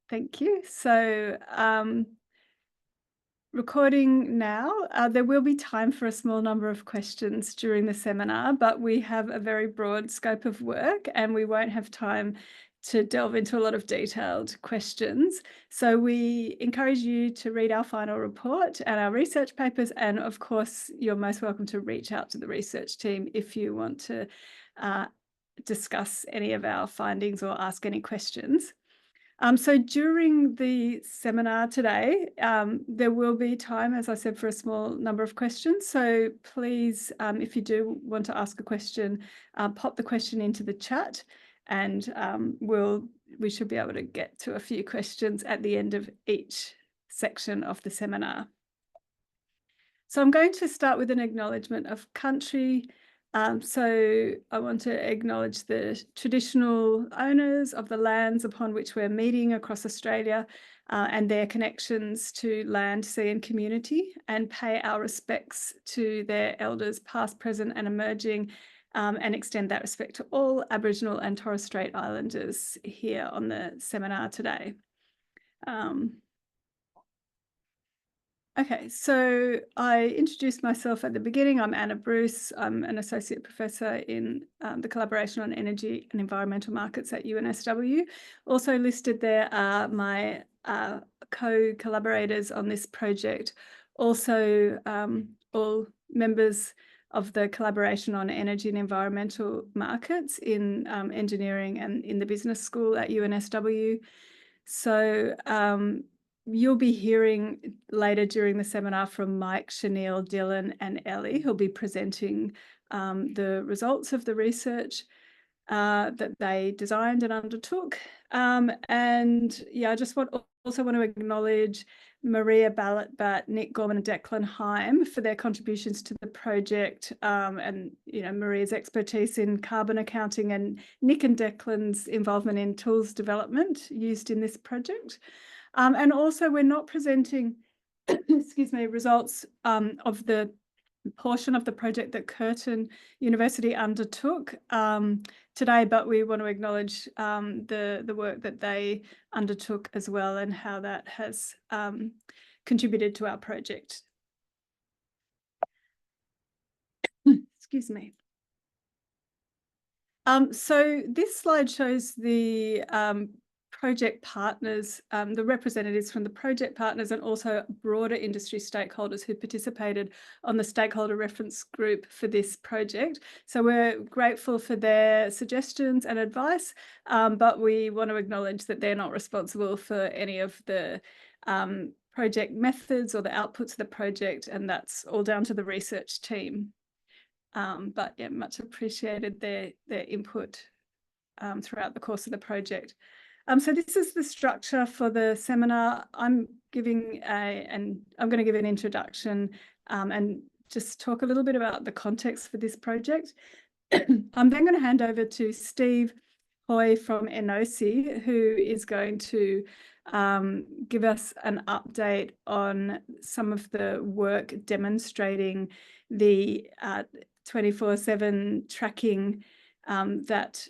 Thank you. So, recording now. There will be time for a small number of questions during the seminar, but we have a very broad scope of work and we won't have time to delve into a lot of detailed questions. So we encourage you to read our final report and our research papers. And of course, you're most welcome to reach out to the research team if you want to discuss any of our findings or ask any questions. So during the seminar today, there will be time, as I said, for a small number of questions. So please, if you do want to ask a question, pop the question into the chat and we should be able to get to a few questions at the end of each section of the seminar. So I'm going to start with an acknowledgement of country. So I want to acknowledge the traditional owners of the lands upon which we're meeting across Australia and their connections to land, sea and community, and pay our respects to their elders past, present and emerging, and extend that respect to all Aboriginal and Torres Strait Islanders here on the seminar today. Okay, so I introduced myself at the beginning. I'm Anna Bruce. I'm an associate professor in the collaboration on energy and environmental markets at UNSW. Also listed there are my co-collaborators on this project, also all members of the collaboration on energy and environmental markets in engineering and in the business school at UNSW. So you'll be hearing later during the seminar from Mike, Chanel, Dylan and Ellie, who'll be presenting the results of the research that they designed and undertook. And yeah, I just also want to acknowledge Maria Ballatbat, Nick Gorman and Declan Heim for their contributions to the project, and Maria's expertise in carbon accounting and Nick and Declan's involvement in tools development used in this project. And also we're not presenting, excuse me, results of the portion of the project that Curtin University undertook today, but we want to acknowledge the work that they undertook as well and how that has contributed to our project. Excuse me. So this slide shows the project partners, the representatives from the project partners and also broader industry stakeholders who participated on the stakeholder reference group for this project. So we're grateful for their suggestions and advice, but we want to acknowledge that they're not responsible for any of the project methods or the outputs of the project, and that's all down to the research team. But yeah, much appreciated their input throughout the course of the project. So this is the structure for the seminar. I'm going to give an introduction and just talk a little bit about the context for this project. I'm then going to hand over to Steve Hoy from ENOSI, who is going to give us an update on some of the work demonstrating the 24/7 tracking that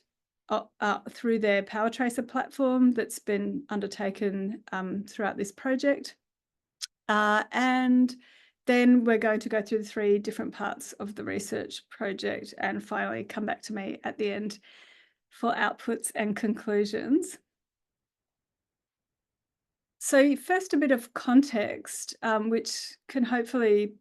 through their PowerTracer platform that's been undertaken throughout this project. And then we're going to go through the 3 different parts of the research project and finally come back to me at the end for outputs and conclusions. So first, a bit of context, which can hopefully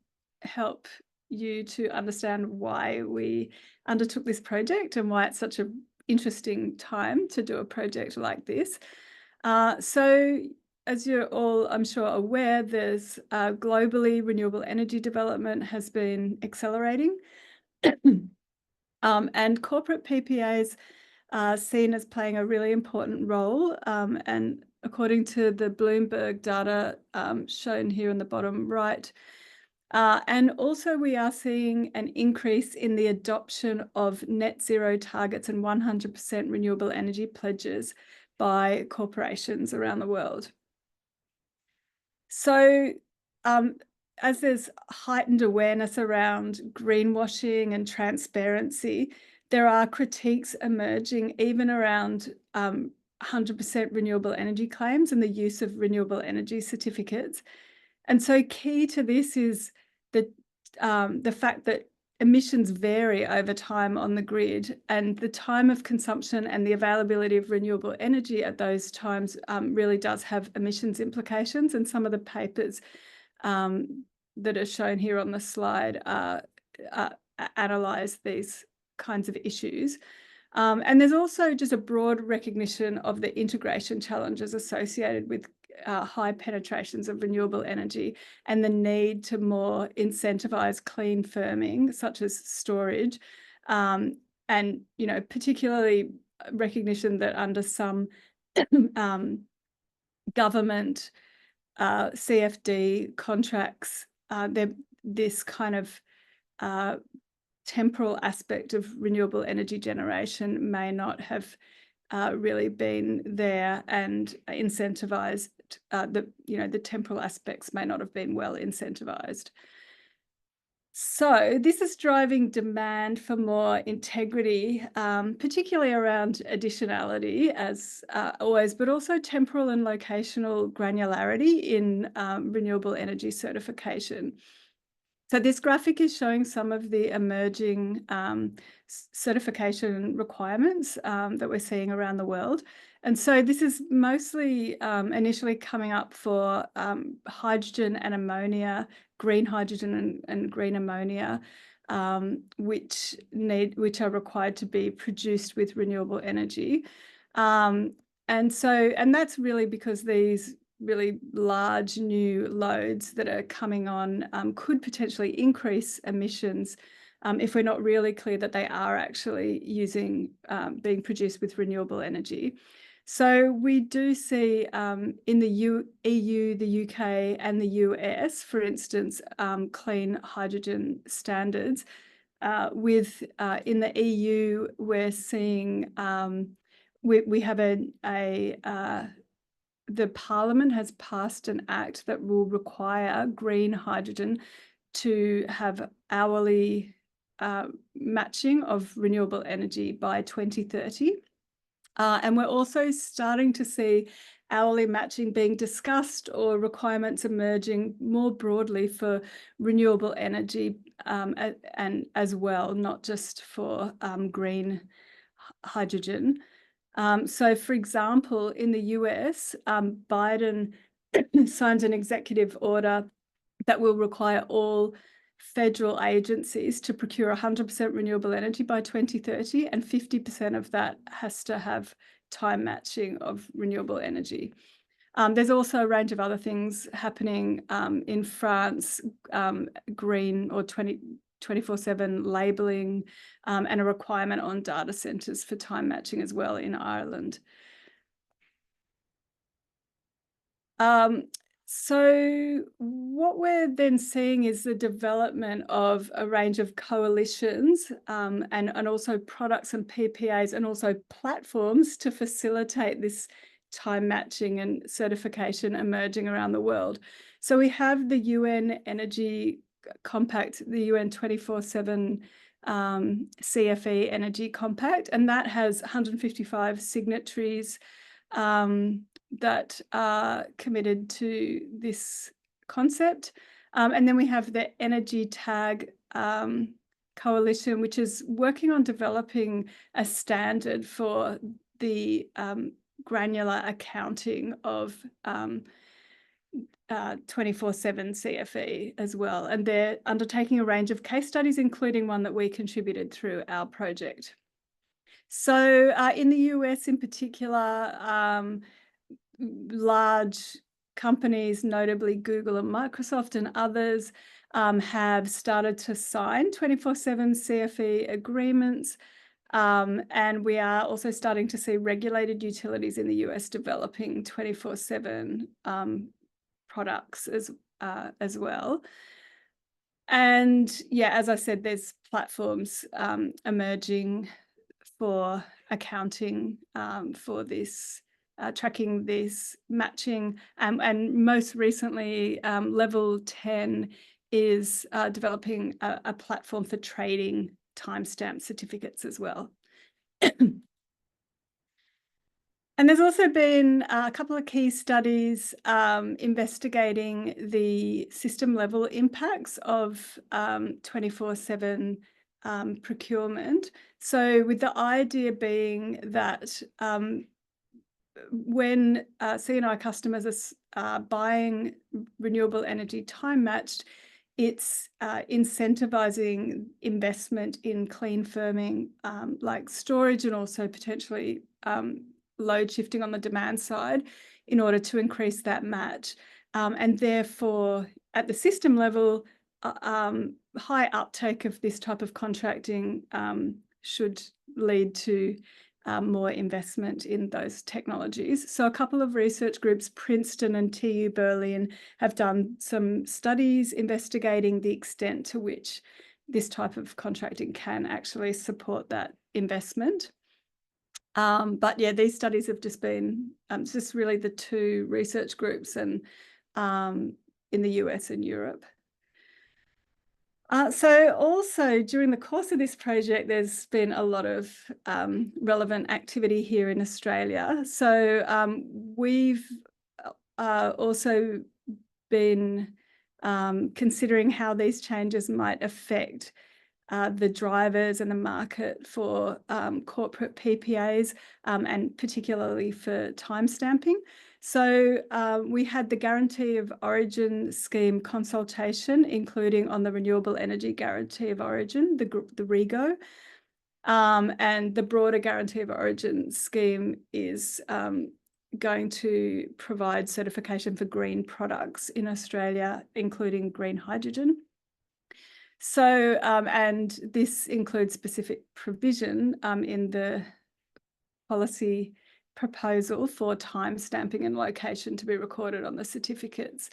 help you to understand why we undertook this project and why it's such an interesting time to do a project like this. So as you're all, I'm sure, aware, there's globally renewable energy development has been accelerating. And corporate PPAs are seen as playing a really important role. And according to the Bloomberg data shown here in the bottom right, and also we are seeing an increase in the adoption of net zero targets and 100% renewable energy pledges by corporations around the world. So as there's heightened awareness around greenwashing and transparency, there are critiques emerging even around 100% renewable energy claims and the use of renewable energy certificates. And so key to this is the fact that emissions vary over time on the grid, and the time of consumption and the availability of renewable energy at those times really does have emissions implications. And some of the papers that are shown here on the slide analyse these kinds of issues. And there's also just a broad recognition of the integration challenges associated with high penetrations of renewable energy and the need to more incentivise clean firming, such as storage, and particularly recognition that under some government CFD contracts, this kind of temporal aspect of renewable energy generation may not have really been there, and incentivised. The temporal aspects may not have been well incentivised. So this is driving demand for more integrity, particularly around additionality, as always, but also temporal and locational granularity in renewable energy certification. So this graphic is showing some of the emerging certification requirements that we're seeing around the world. And so this is mostly initially coming up for hydrogen and ammonia, green hydrogen and green ammonia, which are required to be produced with renewable energy. And that's really because these really large new loads that are coming on could potentially increase emissions if we're not really clear that they are actually being produced with renewable energy. So we do see in the EU, the UK and the US, for instance, clean hydrogen standards. In the EU, we're seeing we have the Parliament has passed an act that will require green hydrogen to have hourly matching of renewable energy by 2030. And we're also starting to see hourly matching being discussed, or requirements emerging more broadly for renewable energy and as well, not just for green hydrogen. So, for example, in the US, Biden signs an executive order that will require all federal agencies to procure 100% renewable energy by 2030, and 50% of that has to have time matching of renewable energy. There's also a range of other things happening in France, green or 24/7 labelling, and a requirement on data centres for time matching as well in Ireland. So what we're then seeing is the development of a range of coalitions and also products and PPAs, and also platforms to facilitate this time matching and certification emerging around the world. So we have the UN Energy Compact, the UN 24/7 CFE Energy Compact, and that has 155 signatories that are committed to this concept. And then we have the Energy Tag Coalition, which is working on developing a standard for the granular accounting of 24/7 CFE as well. And they're undertaking a range of case studies, including one that we contributed through our project. So in the US in particular, large companies, notably Google and Microsoft and others, have started to sign 24/7 CFE agreements. And we are also starting to see regulated utilities in the US developing 24/7 products as well. And yeah, as I said, there's platforms emerging for accounting for this, tracking this matching, and most recently Level 10 is developing a platform for trading timestamp certificates as well. And there's also been a couple of key studies investigating the system level impacts of 24/7 procurement. So with the idea being that when C&I customers are buying renewable energy time matched, it's incentivizing investment in clean firming like storage, and also potentially load shifting on the demand side in order to increase that match. And therefore, at the system level, high uptake of this type of contracting should lead to more investment in those technologies. So a couple of research groups, Princeton and TU Berlin, have done some studies investigating the extent to which this type of contracting can actually support that investment. But yeah, these studies have just been just really the two research groups, and in the US and Europe. So also during the course of this project, there's been a lot of relevant activity here in Australia. So we've also been considering how these changes might affect the drivers and the market for corporate PPAs, and particularly for time stamping. So we had the Guarantee of Origin scheme consultation, including on the Renewable Energy Guarantee of Origin, the REGO. And the broader Guarantee of Origin scheme is going to provide certification for green products in Australia, including green hydrogen. So, and this includes specific provision in the policy proposal for time stamping and location to be recorded on the certificates.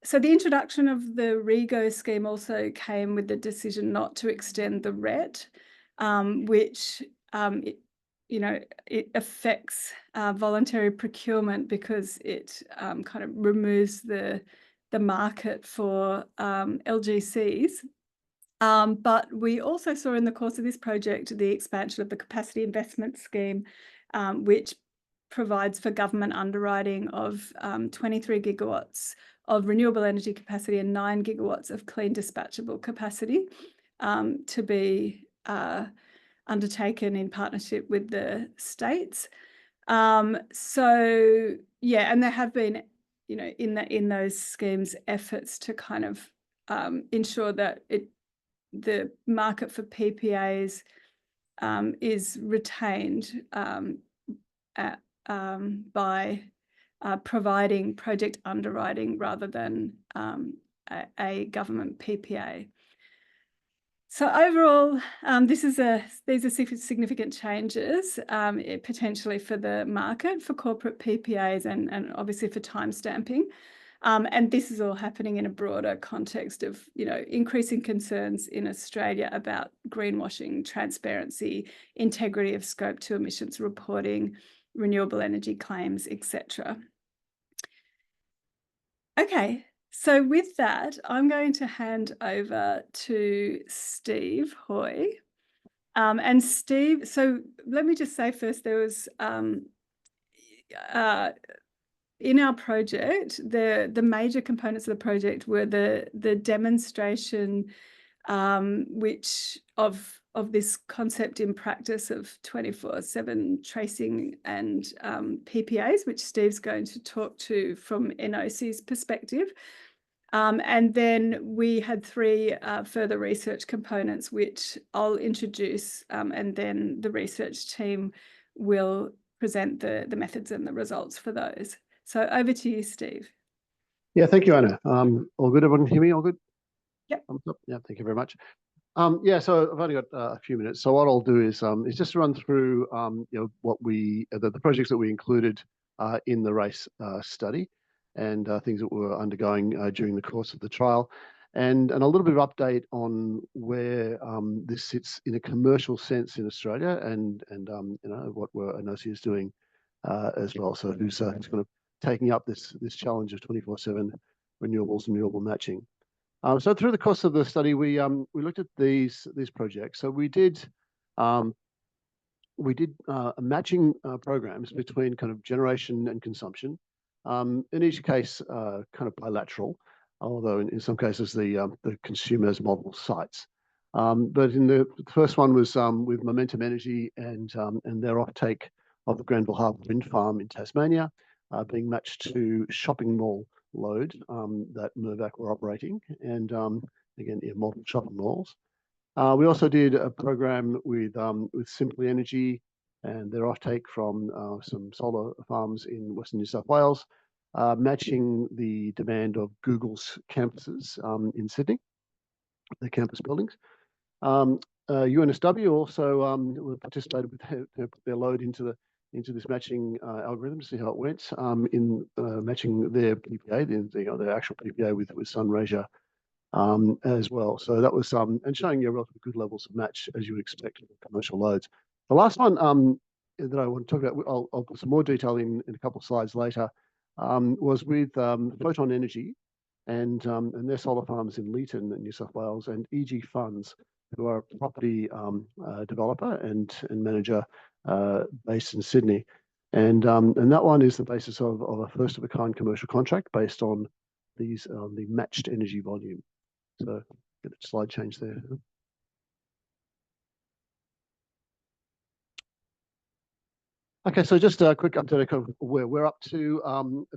So the introduction of the REGO scheme also came with the decision not to extend the RET, which it affects voluntary procurement because it kind of removes the market for LGCs. But we also saw in the course of this project the expansion of the capacity investment scheme, which provides for government underwriting of 23 gigawatts of renewable energy capacity and 9 gigawatts of clean dispatchable capacity to be undertaken in partnership with the states. So yeah, and there have been, in those schemes, efforts to kind of ensure that the market for PPAs is retained by providing project underwriting rather than a government PPA. So overall, these are significant changes potentially for the market for corporate PPAs and obviously for time stamping. And this is all happening in a broader context of, increasing concerns in Australia about greenwashing, transparency, integrity of Scope 2 emissions reporting, renewable energy claims, etc. Okay, so with that, I'm going to hand over to Steve Hoy. And Steve, so let me just say first, there was in our project, the major components of the project were the demonstration, which of this concept in practice of 24/7 tracing and PPAs, which Steve's going to talk to from NOC's perspective. And then we had three further research components, which I'll introduce, and then the research team will present the methods and the results for those. So over to you, Steve. Yeah, thank you, Anna. All good? Everyone hear me? All good? Yep. Yeah, thank you very much. Yeah, so I've only got a few minutes. So what I'll do is just run through what the projects that we included in the RACE study, and things that we're undergoing during the course of the trial, and a little bit of update on where this sits in a commercial sense in Australia, and what NOC is doing as well. So who's kind of taking up this challenge of 24/7 renewables and renewable matching. So through the course of the study, we looked at these projects. So we did we did matching programs between kind of generation and consumption. In each case, kind of bilateral, although in some cases the consumers model sites. But in the first one was with Momentum Energy and their offtake of the Granville Harbour Wind Farm in Tasmania, being matched to shopping mall load that Mirvac were operating, and again, model shopping malls. We also did a program with Simply Energy and their offtake from some solar farms in Western New South Wales, matching the demand of Google's campuses in Sydney, the campus buildings. UNSW also participated with their load into this matching algorithm to see how it went in matching their PPA, their actual PPA with SunRaysia as well. So that was and showing you relatively good levels of match as you would expect for commercial loads. The last one that I want to talk about, I'll put some more detail in a couple of slides later, was with Photon Energy and their solar farms in Leeton, New South Wales, and EG Funds, who are a property developer and manager based in Sydney. And that one is the basis of a first of a kind commercial contract based on the matched energy volume. So get a slide change there. Okay, so just a quick update of where we're up to.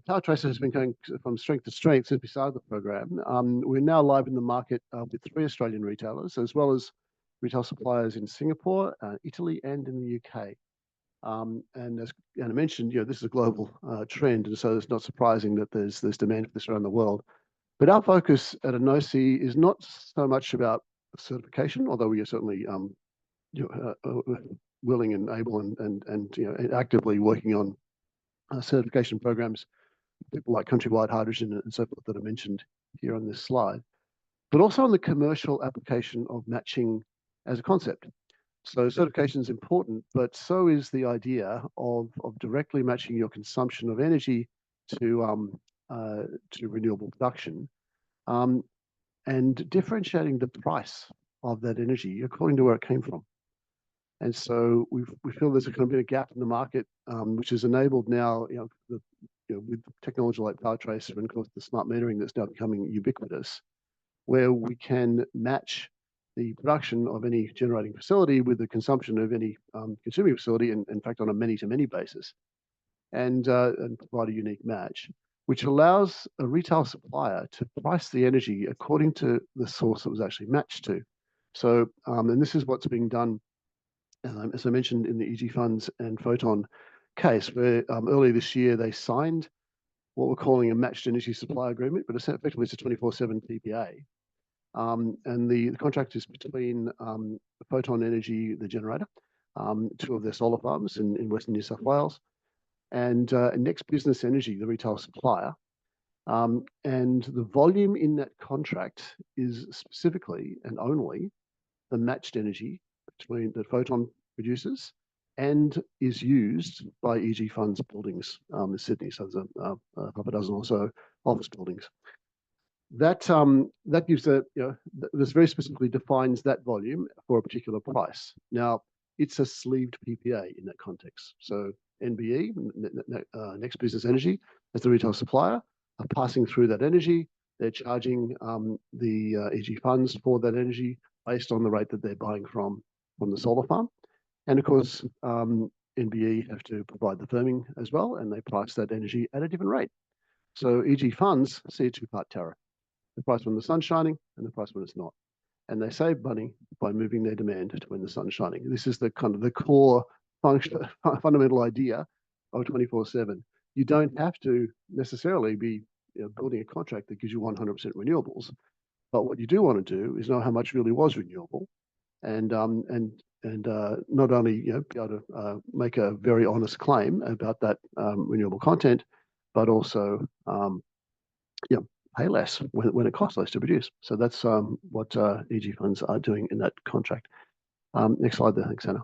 PowerTracer has been going from strength to strength since we started the program. We're now live in the market with 3 Australian retailers, as well as retail suppliers in Singapore, Italy, and in the UK. And as Anna mentioned, this is a global trend, and so it's not surprising that there's demand for this around the world. But our focus at Enosi is not so much about certification, although we are certainly willing and able and actively working on certification programs, people like Countrywide Hydrogen and so forth that are mentioned here on this slide, but also on the commercial application of matching as a concept. So certification is important, but so is the idea of directly matching your consumption of energy to renewable production, and differentiating the price of that energy according to where it came from. And so we feel there's kind of been a gap in the market, which is enabled now, with technology like PowerTracer and of course the smart metering that's now becoming ubiquitous, where we can match the production of any generating facility with the consumption of any consuming facility, and in fact on a many-to-many basis, and provide a unique match, which allows a retail supplier to price the energy according to the source it was actually matched to. So, and this is what's being done, as I mentioned, in the EG Funds and Photon case, where earlier this year they signed what we're calling a matched energy supply agreement, but effectively it's a 24/7 PPA. And the contract is between Photon Energy, the generator, 2 of their solar farms in Western New South Wales, and Next Business Energy, the retail supplier. And the volume in that contract is specifically and only the matched energy between that Photon produces and is used by EG Funds buildings in Sydney. So there's a couple dozen or so office buildings. That gives this very specifically defines that volume for a particular price. Now it's a sleeved PPA in that context. So NBE, Next Business Energy, as the retail supplier, are passing through that energy. They're charging the EG Funds for that energy based on the rate that they're buying from the solar farm. And of course, NBE have to provide the firming as well, and they price that energy at a different rate. So EG Funds see a 2-part tariff: the price when the sun's shining and the price when it's not. And they save money by moving their demand to when the sun's shining. This is the kind of the core fundamental idea of 24/7. You don't have to necessarily be building a contract that gives you 100% renewables, but what you do want to do is know how much really was renewable, and not only be able to make a very honest claim about that renewable content, but also pay less when it costs less to produce. So that's what EG Funds are doing in that contract. Next slide there, thanks, Anna.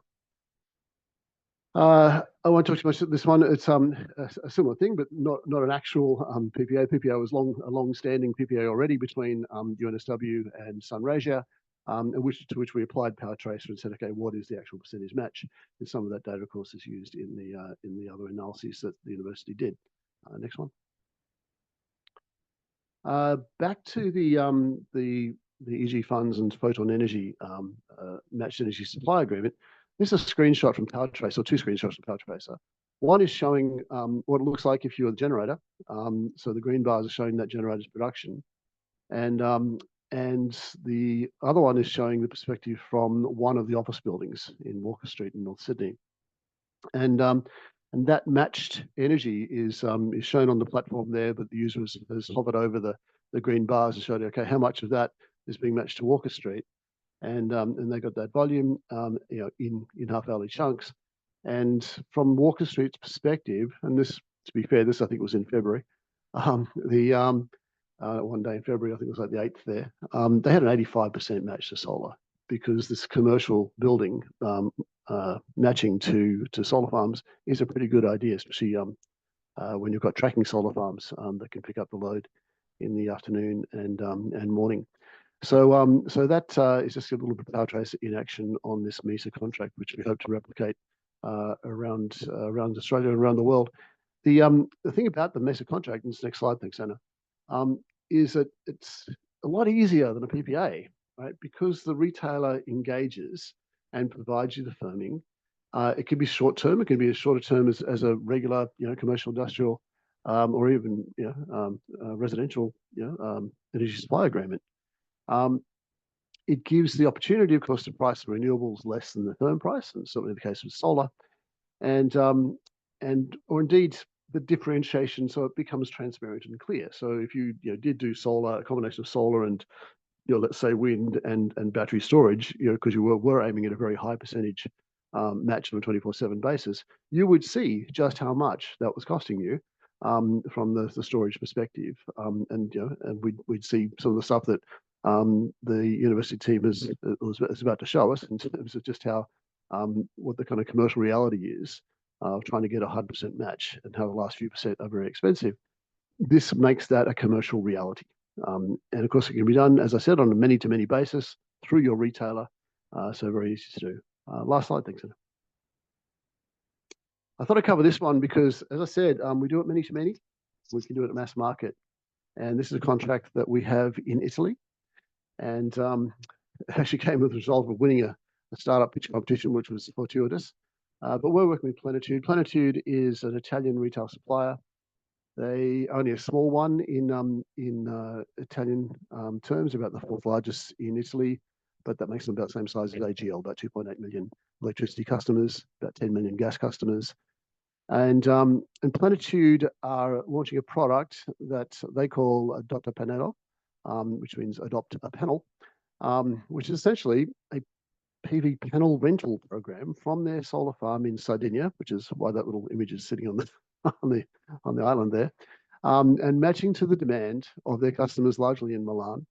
I won't talk too much about this one. It's a similar thing, but not an actual PPA. PPA was a long-standing PPA already between UNSW and SunRaysia. to which we applied Power Tracer and said, okay, what is the actual percentage match? And some of that data, of course, is used in the other analyses that the university did. Next one. Back to the EG funds and photon energy matched energy supply agreement. This is a screenshot from Power Tracer, or two screenshots from Power Tracer. One is showing what it looks like if you're the generator. So the green bars are showing that generator's production, and the other one is showing the perspective from one of the office buildings in Walker Street in North Sydney, and that matched energy is shown on the platform there, but the user has hovered over the green bars and showed, okay, how much of that is being matched to Walker Street, and they got that volume, in half-hourly chunks. And from Walker Street's perspective, and this, to be fair, this I think was in February, one day in February, I think it was like the 8th there, they had an 85% match to solar, because this commercial building matching to solar farms is a pretty good idea, especially when you've got tracking solar farms that can pick up the load in the afternoon and morning. So that is just a little bit of Power Tracer in action on this MESA contract, which we hope to replicate around Australia and around the world. The thing about the MESA contract, and this next slide, thanks, Anna, is that it's a lot easier than a PPA, right? Because the retailer engages and provides you the firming. It can be short term. It can be as shorter term as a regular, commercial, industrial, or even residential, energy supply agreement. It gives the opportunity, of course, to price renewables less than the firm price, and certainly the case with solar, or indeed the differentiation, so it becomes transparent and clear. So if you, did do solar, a combination of solar and, let's say wind and battery storage, because you were aiming at a very high percentage match on a 24/7 basis, you would see just how much that was costing you from the storage perspective, and we'd see some of the stuff that the university team is about to show us in terms of just how what the kind of commercial reality is of trying to get a 100% match, and how the last few percent are very expensive. This makes that a commercial reality. And of course, it can be done, as I said, on a many-to-many basis through your retailer. So very easy to do. Last slide, thanks, Anna. I thought I'd cover this one because, as I said, we do it many-to-many. We can do it at mass market. And this is a contract that we have in Italy. And it actually came with the result of winning a startup pitch competition, which was fortuitous. But we're working with Plenitude. Plenitude is an Italian retail supplier. They only a small one in Italian terms, about the fourth largest in Italy, but that makes them about the same size as AGL, about 2.8 million electricity customers, about 10 million gas customers. And Plenitude are launching a product that they call Adopt a Panello, which means adopt a panel, which is essentially a PV panel rental program from their solar farm in Sardinia, which is why that little image is sitting on the island there, and matching to the demand of their customers, largely in Milan.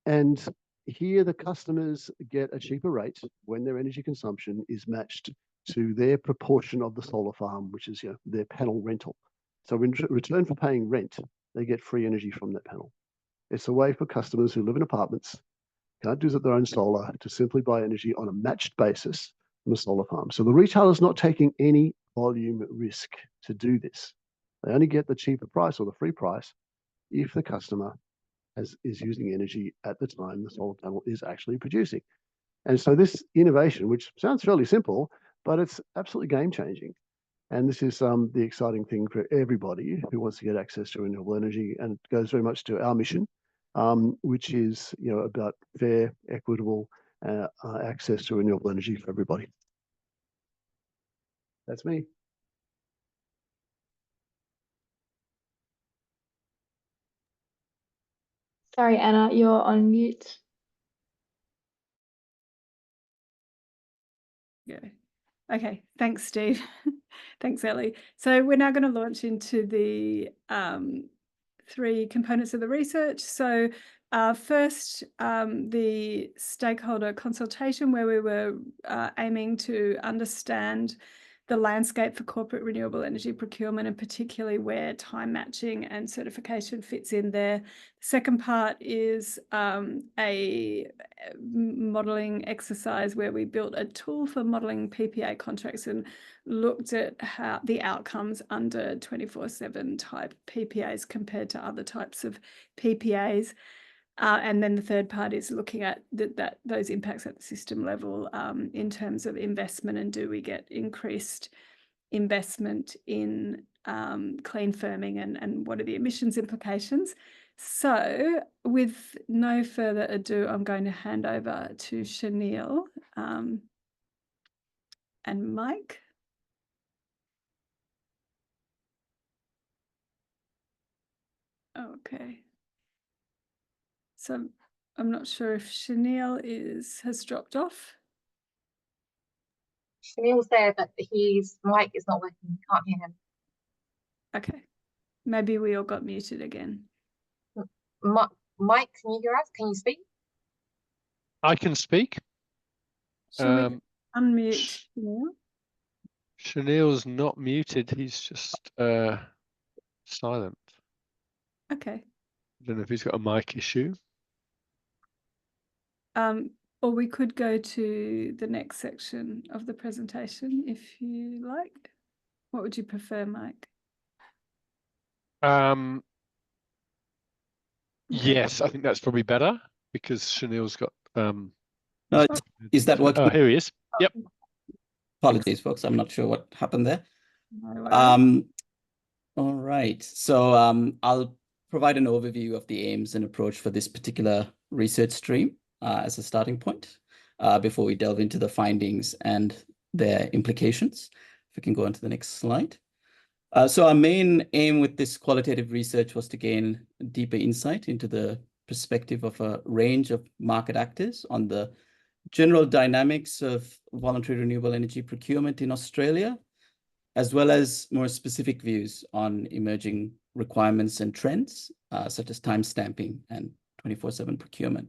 And here the customers get a cheaper rate when their energy consumption is matched to their proportion of the solar farm, which is their panel rental. So in return for paying rent, they get free energy from that panel. It's a way for customers who live in apartments, can't do their own solar, to simply buy energy on a matched basis from a solar farm. So the retailer is not taking any volume risk to do this. They only get the cheaper price or the free price if the customer is using energy at the time the solar panel is actually producing. And so this innovation, which sounds fairly simple, but it's absolutely game-changing. And this is the exciting thing for everybody who wants to get access to renewable energy, and it goes very much to our mission, which is about fair, equitable access to renewable energy for everybody. That's me. Sorry, Anna, you're on mute. Yeah. Okay, thanks, Steve. Thanks, Ellie. So we're now going to launch into the 3 components of the research. So first, the stakeholder consultation, where we were aiming to understand the landscape for corporate renewable energy procurement, and particularly where time matching and certification fits in there. The second part is a modelling exercise where we built a tool for modelling PPA contracts and looked at how the outcomes under 24/7 type PPAs compared to other types of PPAs. And then the third part is looking at those impacts at the system level in terms of investment, and do we get increased investment in clean firming, and what are the emissions implications. So with no further ado, I'm going to hand over to Chanel and Mike. Okay. So I'm not sure if Chanel has dropped off. Chanel's there, but his mic is not working. Can't hear him. Okay. Maybe we all got muted again. Mike, can you hear us? Can you speak? I can speak. Shall we unmute Chanel? Chanel's not muted. He's just silent. Okay. I don't know if he's got a mic issue. Or we could go to the next section of the presentation if you like. What would you prefer, Mike? Yes, I think that's probably better because Chanel's got No, is that working? Oh, here he is. Yep. Apologies, folks. I'm not sure what happened there. No worries. All right. So I'll provide an overview of the aims and approach for this particular research stream as a starting point before we delve into the findings and their implications. If we can go on to the next slide. So our main aim with this qualitative research was to gain deeper insight into the perspective of a range of market actors on the general dynamics of voluntary renewable energy procurement in Australia, as well as more specific views on emerging requirements and trends, such as time stamping and 24/7 procurement.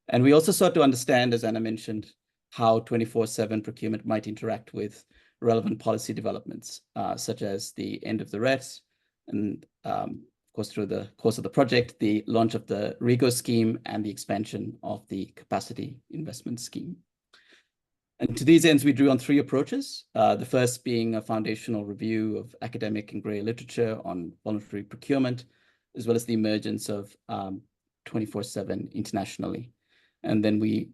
And we also sought to understand, as Anna mentioned, how 24/7 procurement might interact with relevant policy developments, such as the end of the RET, and of course, through the course of the project, the launch of the REGO scheme and the expansion of the capacity investment scheme. And to these ends, we drew on three approaches, the first being a foundational review of academic and grey literature on voluntary procurement, as well as the emergence of 24/7 internationally. And then we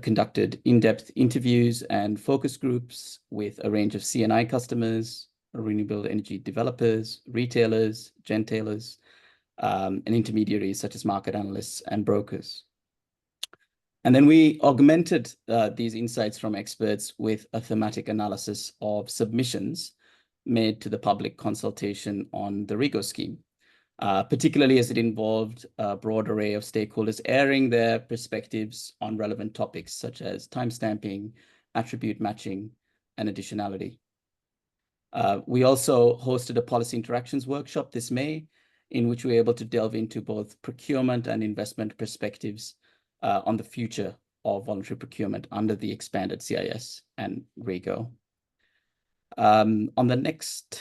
conducted in-depth interviews and focus groups with a range of C&I customers, renewable energy developers, retailers, gentailers, and intermediaries such as market analysts and brokers. And then we augmented these insights from experts with a thematic analysis of submissions made to the public consultation on the REGO scheme, particularly as it involved a broad array of stakeholders airing their perspectives on relevant topics such as time stamping, attribute matching, and additionality. We also hosted a policy interactions workshop this May, in which we were able to delve into both procurement and investment perspectives on the future of voluntary procurement under the expanded CIS and REGO. On the next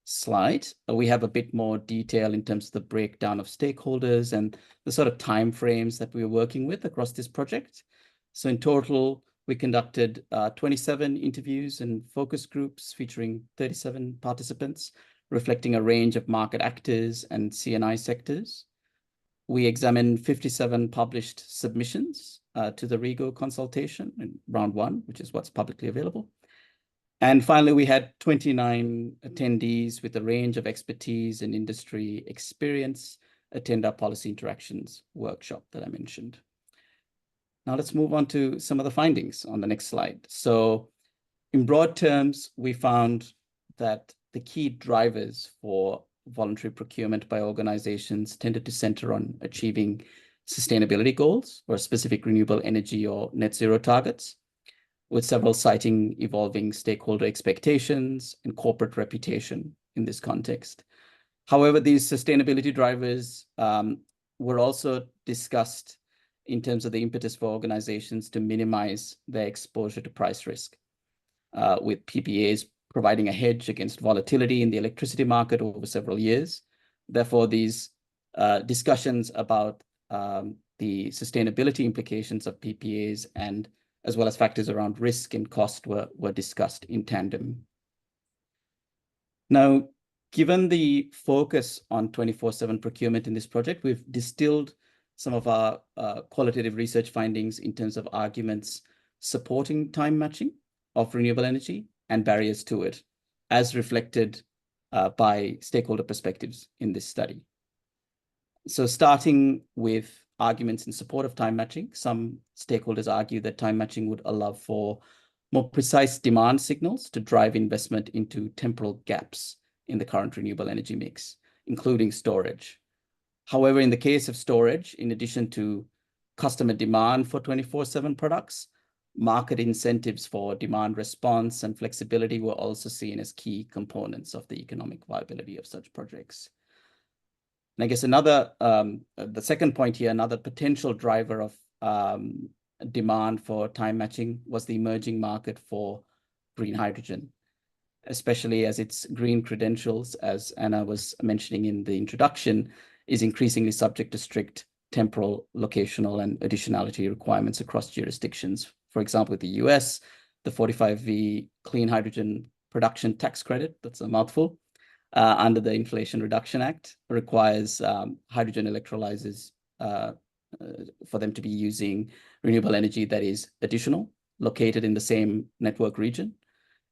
slide, we have a bit more detail in terms of the breakdown of stakeholders and the sort of timeframes that we were working with across this project. So in total, we conducted 27 interviews and focus groups featuring 37 participants, reflecting a range of market actors and C&I sectors. We examined 57 published submissions to the REGO consultation in round one, which is what's publicly available. And finally, we had 29 attendees with a range of expertise and industry experience attend our policy interactions workshop that I mentioned. Now let's move on to some of the findings on the next slide. So in broad terms, we found that the key drivers for voluntary procurement by organizations tended to center on achieving sustainability goals or specific renewable energy or net zero targets, with several citing evolving stakeholder expectations and corporate reputation in this context. However, these sustainability drivers were also discussed in terms of the impetus for organizations to minimize their exposure to price risk, with PPAs providing a hedge against volatility in the electricity market over several years. Therefore, these discussions about the sustainability implications of PPAs and as well as factors around risk and cost were discussed in tandem. Now, given the focus on 24/7 procurement in this project, we've distilled some of our qualitative research findings in terms of arguments supporting time matching of renewable energy and barriers to it, as reflected by stakeholder perspectives in this study. So starting with arguments in support of time matching, some stakeholders argue that time matching would allow for more precise demand signals to drive investment into temporal gaps in the current renewable energy mix, including storage. However, in the case of storage, in addition to customer demand for 24/7 products, market incentives for demand response and flexibility were also seen as key components of the economic viability of such projects. And I guess the second point here, another potential driver of demand for time matching was the emerging market for green hydrogen, especially as its green credentials, as Anna was mentioning in the introduction, is increasingly subject to strict temporal, locational, and additionality requirements across jurisdictions. For example, with the US, the 45V clean hydrogen production tax credit, that's a mouthful, under the Inflation Reduction Act requires hydrogen electrolyzers for them to be using renewable energy that is additional, located in the same network region,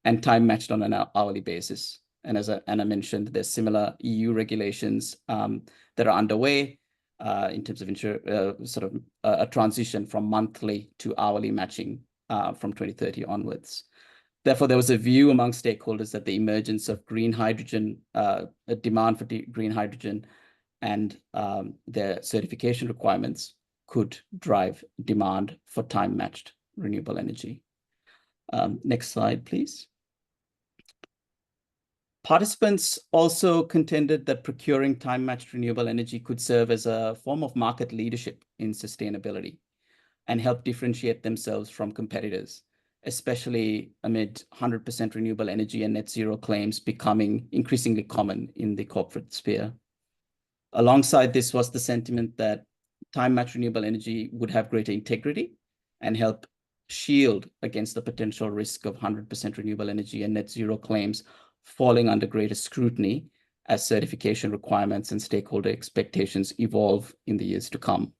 and time matched on an hourly basis. And as Anna mentioned, there's similar EU regulations that are underway in terms of a transition from monthly to hourly matching from 2030 onwards. Therefore, there was a view among stakeholders that the emergence of green hydrogen, a demand for green hydrogen and their certification requirements could drive demand for time-matched renewable energy. Next slide, please. Participants also contended that procuring time-matched renewable energy could serve as a form of market leadership in sustainability and help differentiate themselves from competitors, especially amid 100% renewable energy and net zero claims becoming increasingly common in the corporate sphere. Alongside this was the sentiment that time-matched renewable energy would have greater integrity and help shield against the potential risk of 100% renewable energy and net zero claims falling under greater scrutiny as certification requirements and stakeholder expectations evolve in the years to come.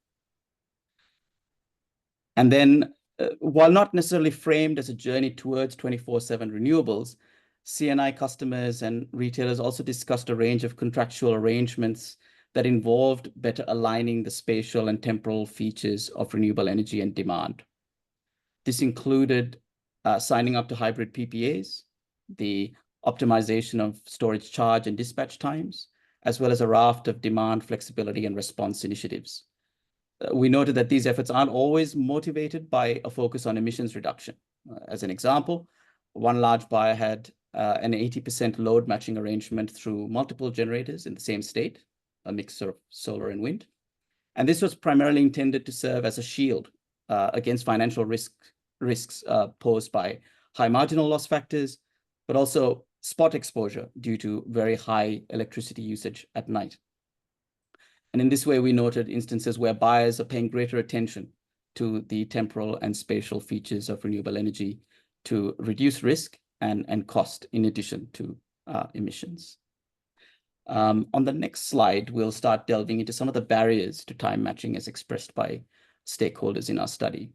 And then, while not necessarily framed as a journey towards 24/7 renewables, C&I customers and retailers also discussed a range of contractual arrangements that involved better aligning the spatial and temporal features of renewable energy and demand. This included signing up to hybrid PPAs, the optimization of storage charge and dispatch times, as well as a raft of demand flexibility and response initiatives. We noted that these efforts aren't always motivated by a focus on emissions reduction. As an example, one large buyer had an 80% load matching arrangement through multiple generators in the same state, a mix of solar and wind. And this was primarily intended to serve as a shield against financial risks posed by high marginal loss factors, but also spot exposure due to very high electricity usage at night. And in this way, we noted instances where buyers are paying greater attention to the temporal and spatial features of renewable energy to reduce risk and cost in addition to emissions. On the next slide, we'll start delving into some of the barriers to time matching as expressed by stakeholders in our study.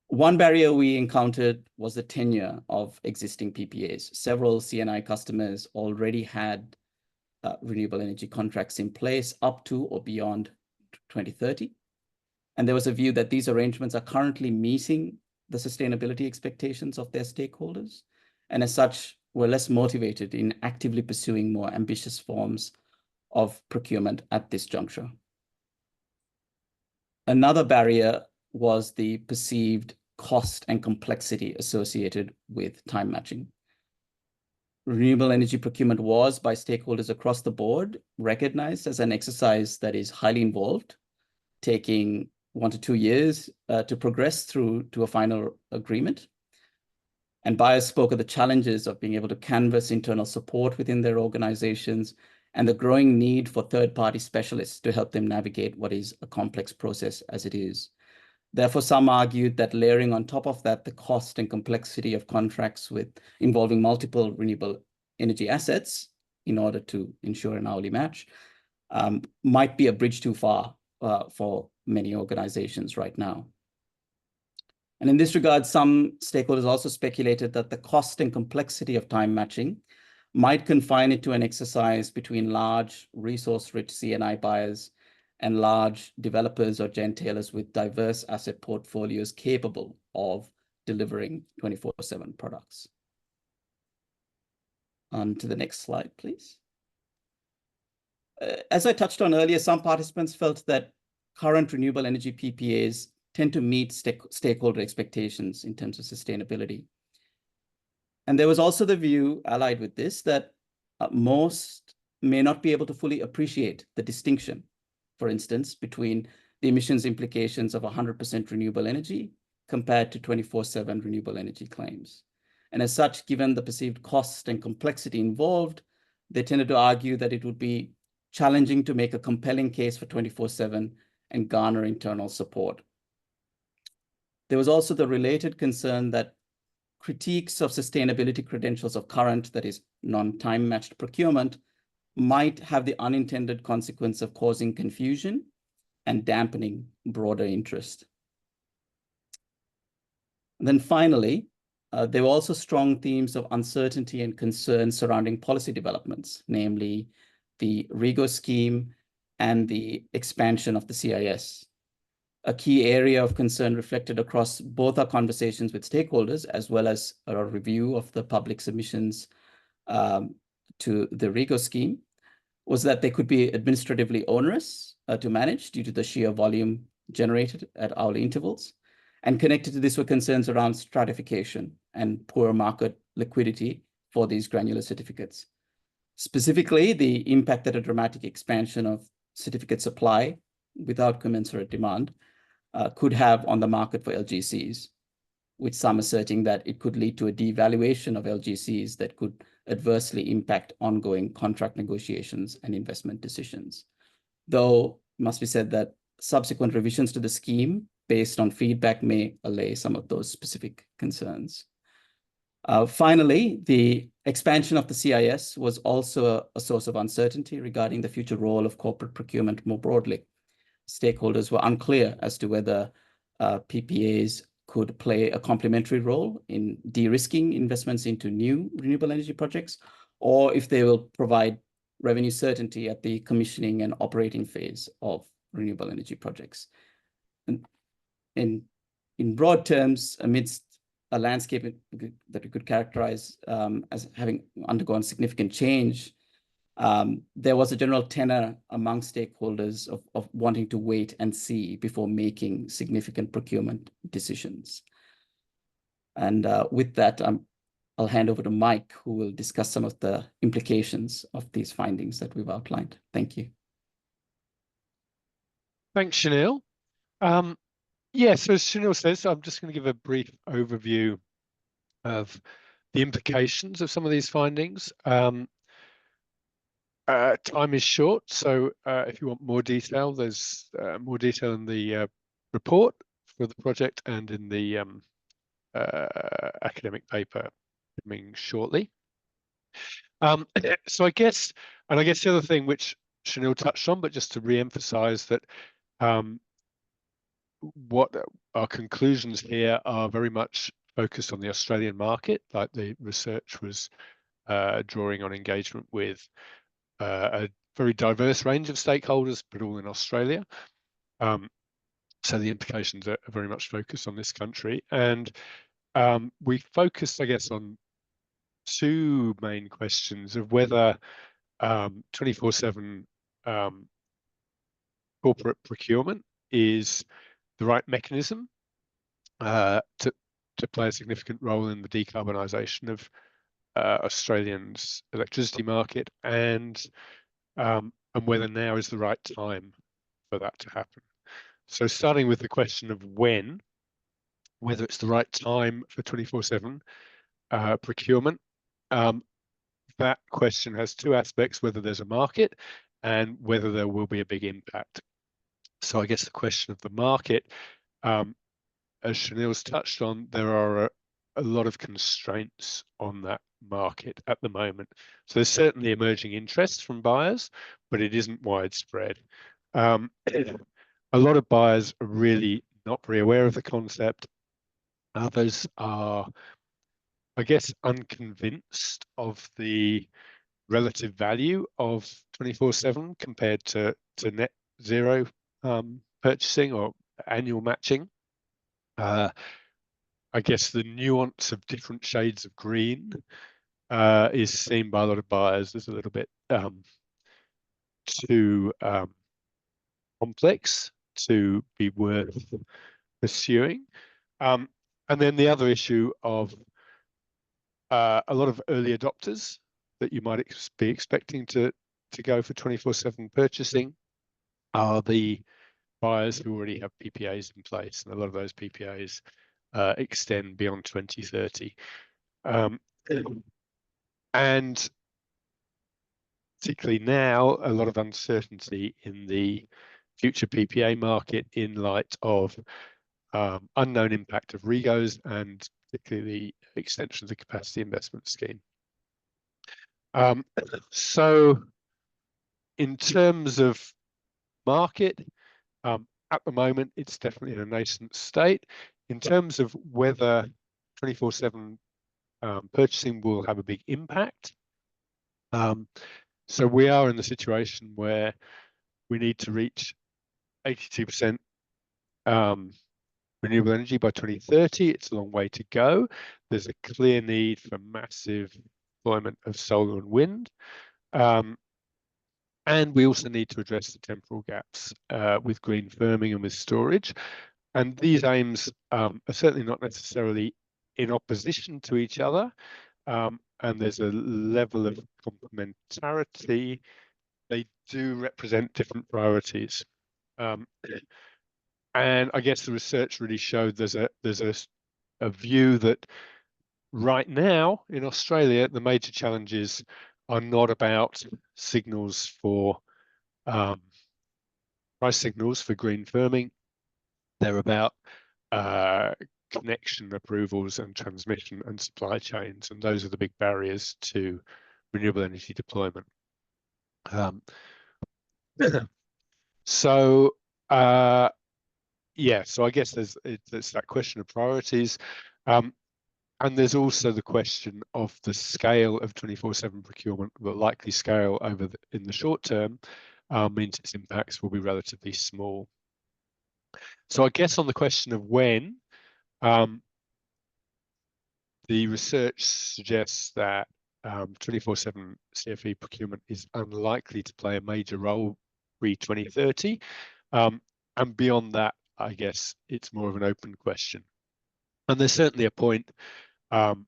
One barrier we encountered was the tenure of existing PPAs. Several C&I customers already had renewable energy contracts in place up to or beyond 2030. And there was a view that these arrangements are currently meeting the sustainability expectations of their stakeholders, and as such, were less motivated in actively pursuing more ambitious forms of procurement at this juncture. Another barrier was the perceived cost and complexity associated with time matching. Renewable energy procurement was, by stakeholders across the board, recognized as an exercise that is highly involved, taking 1 to 2 years to progress through to a final agreement. And buyers spoke of the challenges of being able to canvass internal support within their organizations and the growing need for third-party specialists to help them navigate what is a complex process as it is. Therefore, some argued that layering on top of that the cost and complexity of contracts involving multiple renewable energy assets in order to ensure an hourly match might be a bridge too far for many organizations right now. And in this regard, some stakeholders also speculated that the cost and complexity of time matching might confine it to an exercise between large resource-rich C&I buyers and large developers or gentailers with diverse asset portfolios capable of delivering 24/7 products. On to the next slide, please. As I touched on earlier, some participants felt that current renewable energy PPAs tend to meet stakeholder expectations in terms of sustainability. And there was also the view allied with this that most may not be able to fully appreciate the distinction, for instance, between the emissions implications of 100% renewable energy compared to 24/7 renewable energy claims. And as such, given the perceived cost and complexity involved, they tended to argue that it would be challenging to make a compelling case for 24/7 and garner internal support. There was also the related concern that critiques of sustainability credentials of current, that is non-time matched procurement, might have the unintended consequence of causing confusion and dampening broader interest. And then finally, there were also strong themes of uncertainty and concern surrounding policy developments, namely the REGO scheme and the expansion of the CIS. A key area of concern reflected across both our conversations with stakeholders as well as a review of the public submissions to the REGO scheme was that they could be administratively onerous to manage due to the sheer volume generated at hourly intervals. And connected to this were concerns around stratification and poor market liquidity for these granular certificates. Specifically, the impact that a dramatic expansion of certificate supply without commensurate demand could have on the market for LGCs, with some asserting that it could lead to a devaluation of LGCs that could adversely impact ongoing contract negotiations and investment decisions. Though it must be said that subsequent revisions to the scheme based on feedback may allay some of those specific concerns. Finally, the expansion of the CIS was also a source of uncertainty regarding the future role of corporate procurement more broadly. Stakeholders were unclear as to whether PPAs could play a complementary role in de-risking investments into new renewable energy projects, or if they will provide revenue certainty at the commissioning and operating phase of renewable energy projects. And in broad terms, amidst a landscape that we could characterize as having undergone significant change, there was a general tenor among stakeholders of wanting to wait and see before making significant procurement decisions. And with that, I'll hand over to Mike, who will discuss some of the implications of these findings that we've outlined. Thank you. Thanks, Chanel. Yeah, so as Chanel says, I'm just going to give a brief overview of the implications of some of these findings. Time is short, so if you want more detail, there's more detail in the report for the project and in the academic paper coming shortly. So I guess the other thing which Chanel touched on, but just to re-emphasize that what our conclusions here are very much focused on the Australian market, like the research was drawing on engagement with a very diverse range of stakeholders, but all in Australia. So the implications are very much focused on this country. And we focused, I guess, on two main questions of whether 24/7 corporate procurement is the right mechanism to play a significant role in the decarbonisation of Australia's electricity market, and whether now is the right time for that to happen. So starting with the question of whether it's the right time for 24/7, procurement, that question has two aspects: whether there's a market and whether there will be a big impact. So I guess the question of the market, as Chanel's touched on, there are a lot of constraints on that market at the moment. So there's certainly emerging interest from buyers, but it isn't widespread. A lot of buyers are really not very aware of the concept. Others are, I guess, unconvinced of the relative value of 24/7 compared to net zero purchasing or annual matching. I guess the nuance of different shades of green is seen by a lot of buyers as a little bit too complex to be worth pursuing. And then the other issue of a lot of early adopters that you might be expecting to go for 24/7 purchasing are the buyers who already have PPAs in place, and a lot of those PPAs extend beyond 2030. And particularly now, a lot of uncertainty in the future PPA market in light of unknown impact of REGOs and particularly the extension of the capacity investment scheme. So in terms of market, at the moment, it's definitely in a nascent state. In terms of whether 24/7 purchasing will have a big impact, so we are in the situation where we need to reach 82% renewable energy by 2030. It's a long way to go. There's a clear need for massive deployment of solar and wind. And we also need to address the temporal gaps with green firming and with storage. And these aims are certainly not necessarily in opposition to each other. And there's a level of complementarity. They do represent different priorities. And I guess the research really showed there's a view that right now in Australia, the major challenges are not about signals for price signals for green firming. They're about connection approvals and transmission and supply chains, and those are the big barriers to renewable energy deployment. So yeah, so I guess there's that question of priorities. And there's also the question of the scale of 24/7 procurement. The likely scale in the short term means its impacts will be relatively small. So I guess on the question of when, the research suggests that 24/7 CFE procurement is unlikely to play a major role pre-2030. And beyond that, I guess it's more of an open question. And there's certainly a point in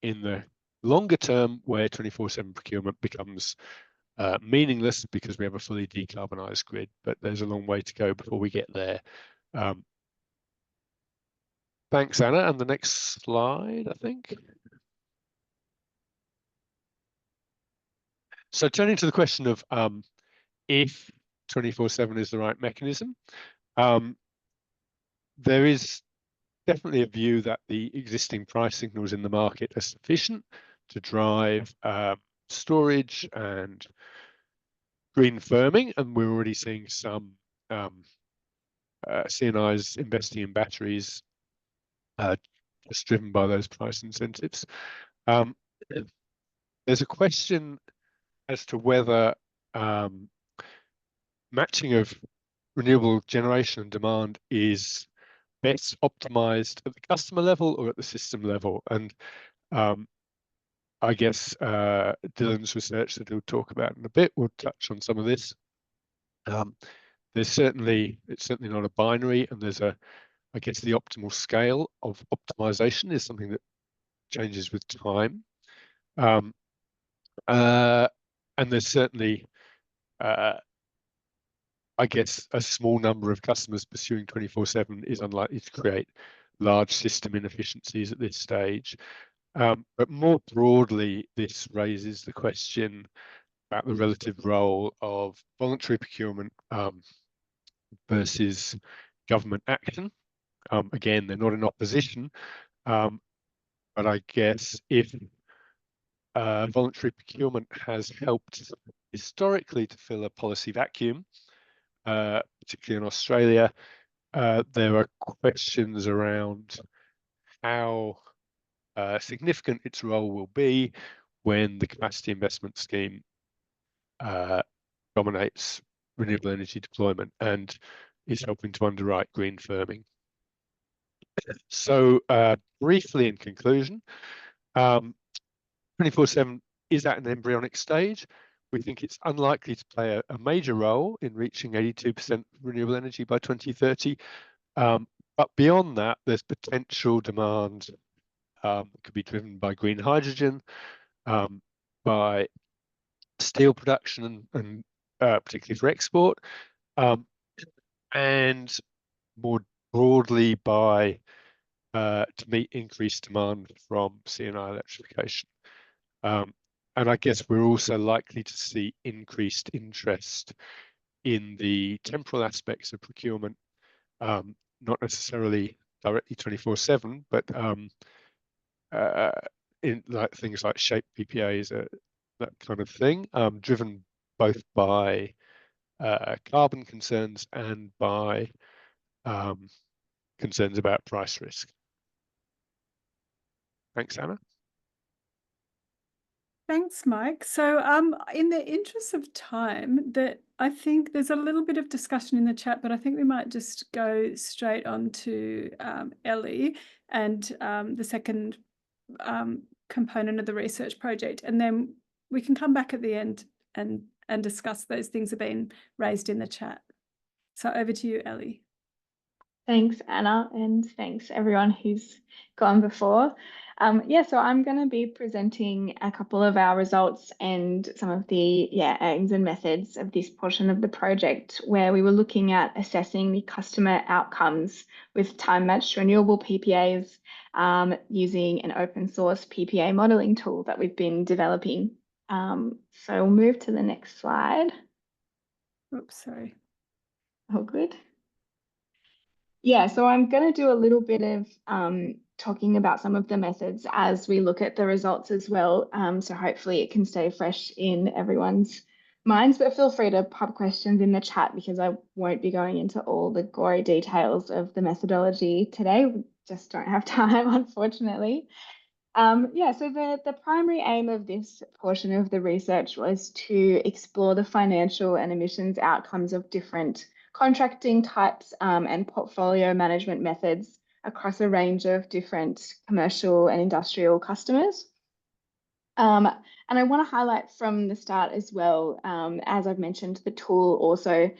the longer term where 24/7 procurement becomes meaningless because we have a fully decarbonised grid, but there's a long way to go before we get there. Thanks, Anna. And the next slide, I think. So turning to the question of if 24/7 is the right mechanism, there is definitely a view that the existing price signals in the market are sufficient to drive storage and green firming, and we're already seeing some CNIs investing in batteries just driven by those price incentives. There's a question as to whether matching of renewable generation and demand is best optimized at the customer level or at the system level. And I guess Dylan's research that he'll talk about in a bit will touch on some of this. It's certainly not a binary, and I guess the optimal scale of optimization is something that changes with time. And there's certainly I guess a small number of customers pursuing 24/7 is unlikely to create large system inefficiencies at this stage. But more broadly, this raises the question about the relative role of voluntary procurement versus government action. Again, they're not in opposition, but I guess if voluntary procurement has helped historically to fill a policy vacuum, particularly in Australia, there are questions around how significant its role will be when the capacity investment scheme dominates renewable energy deployment and is helping to underwrite green firming. So briefly in conclusion, 24/7 is at an embryonic stage. We think it's unlikely to play a major role in reaching 82% renewable energy by 2030. But beyond that, there's potential demand that could be driven by green hydrogen, by steel production and particularly for export, and more broadly by to meet increased demand from C&I electrification. And I guess we're also likely to see increased interest in the temporal aspects of procurement, not necessarily directly 24/7, but in like things like shape PPAs, that kind of thing, driven both by carbon concerns and by concerns about price risk. Thanks, Anna. Thanks, Mike. So in the interest of time, I think there's a little bit of discussion in the chat, but I think we might just go straight on to Ellie and the second component of the research project, and then we can come back at the end and discuss those things that have been raised in the chat. So over to you, Ellie. Thanks, Anna, and thanks everyone who's gone before. So I'm going to be presenting a couple of our results and some of the aims and methods of this portion of the project, where we were looking at assessing the customer outcomes with time-matched renewable PPAs using an open source PPA modeling tool that we've been developing. So we'll move to the next slide. Oops, sorry. Oh, good. Yeah, so I'm going to do a little bit of talking about some of the methods as we look at the results as well. So hopefully it can stay fresh in everyone's minds, but feel free to pop questions in the chat because I won't be going into all the gory details of the methodology today. We just don't have time, unfortunately. So the primary aim of this portion of the research was to explore the financial and emissions outcomes of different contracting types and portfolio management methods across a range of different commercial and industrial customers. And I want to highlight from the start as well, as I've mentioned, the tool also,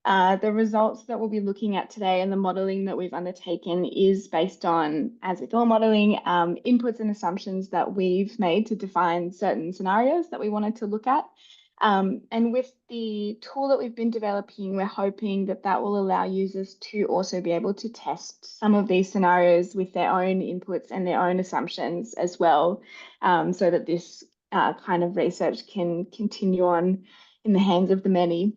the results that we'll be looking at today and the modelling that we've undertaken is based on, as with all modelling, inputs and assumptions that we've made to define certain scenarios that we wanted to look at. And with the tool that we've been developing, we're hoping that that will allow users to also be able to test some of these scenarios with their own inputs and their own assumptions as well, so that this kind of research can continue on in the hands of the many.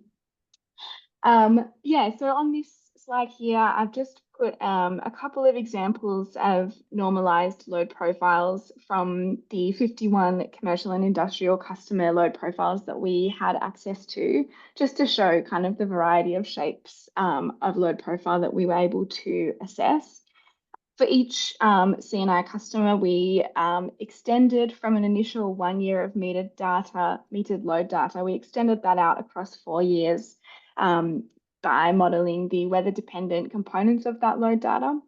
So on this slide here, I've just put a couple of examples of normalized load profiles from the 51 commercial and industrial customer load profiles that we had access to, just to show kind of the variety of shapes of load profile that we were able to assess. For each C&I customer, we extended from an initial 1 year of metered load data, we extended that out across 4 years by modelling the weather-dependent components of that load data.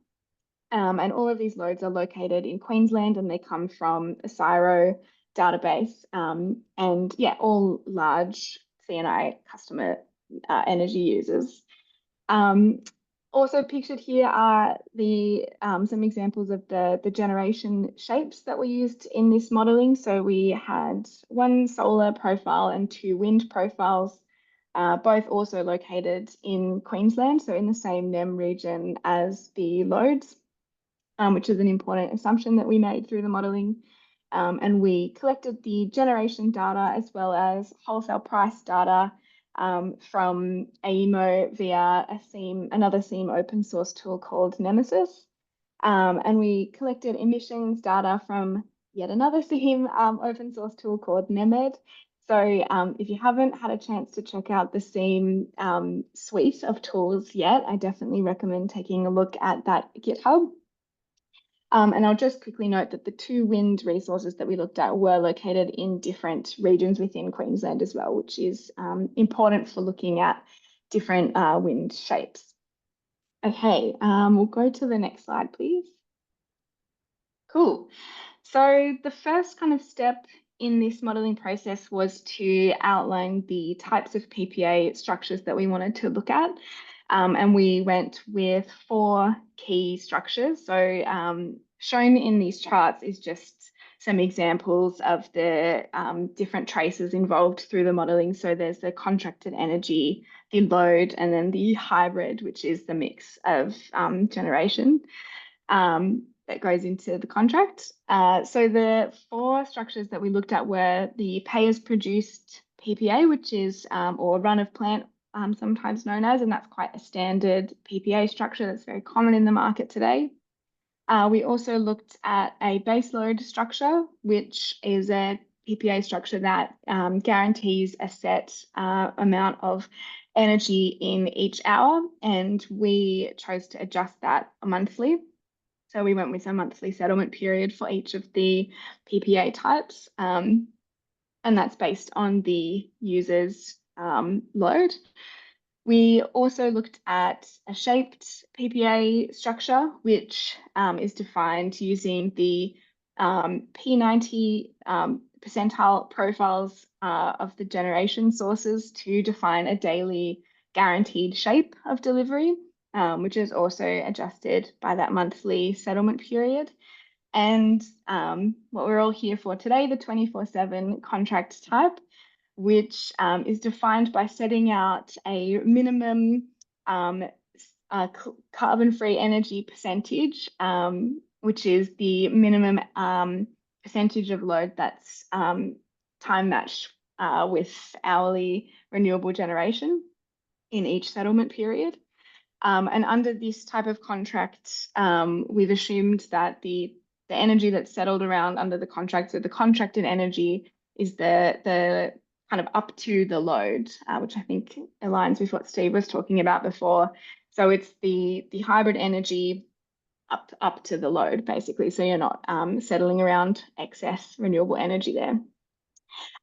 And all of these loads are located in Queensland and they come from a CSIRO database, and all large C&I customer energy users. Also pictured here are the some examples of the generation shapes that were used in this modelling. So we had 1 solar profile and 2 wind profiles, both also located in Queensland, so in the same NEM region as the loads, which is an important assumption that we made through the modelling. And we collected the generation data as well as wholesale price data from AEMO via another SEAM open source tool called Nemesis. And we collected emissions data from yet another SEAM open source tool called NEMED. So if you haven't had a chance to check out the SEAM suite of tools yet, I definitely recommend taking a look at that GitHub. And I'll just quickly note that the 2 wind resources that we looked at were located in different regions within Queensland as well, which is important for looking at different wind shapes. Okay, we'll go to the next slide, please. Cool. So the first kind of step in this modelling process was to outline the types of PPA structures that we wanted to look at. And we went with 4 key structures. So shown in these charts is just some examples of the different traces involved through the modelling. So there's the contracted energy, the load, and then the hybrid, which is the mix of generation that goes into the contract. So the 4 structures that we looked at were the pay-as-produced PPA, which is, or run-of-plant, sometimes known as, and that's quite a standard PPA structure that's very common in the market today. We also looked at a baseload structure, which is a PPA structure that guarantees a set amount of energy in each hour, and we chose to adjust that monthly. So we went with a monthly settlement period for each of the PPA types, and that's based on the user's load. We also looked at a shaped PPA structure, which is defined using the P90 percentile profiles of the generation sources to define a daily guaranteed shape of delivery, which is also adjusted by that monthly settlement period. And what we're all here for today, the 24/7 contract type, which is defined by setting out a minimum carbon-free energy percentage, which is the minimum percentage of load that's time matched with hourly renewable generation in each settlement period. And under this type of contract, we've assumed that the energy that's settled around under the contract, so the contracted energy is the kind of up to the load, which I think aligns with what Steve was talking about before. So it's the hybrid energy up to the load, basically. So you're not settling around excess renewable energy there.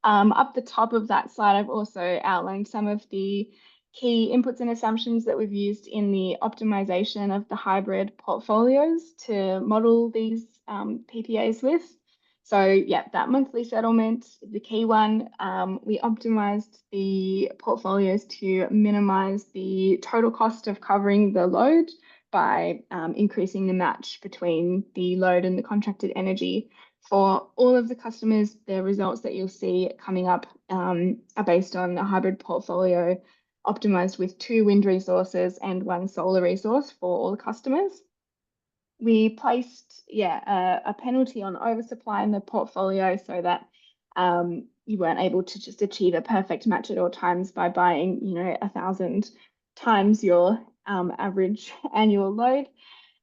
Up the top of that slide, I've also outlined some of the key inputs and assumptions that we've used in the optimization of the hybrid portfolios to model these PPAs with. So yeah, that monthly settlement, the key one. We optimized the portfolios to minimize the total cost of covering the load by increasing the match between the load and the contracted energy. For all of the customers, the results that you'll see coming up are based on a hybrid portfolio optimized with 2 wind resources and 1 solar resource for all the customers. We placed, a penalty on oversupply in the portfolio so that you weren't able to just achieve a perfect match at all times by buying, 1,000 times your average annual load.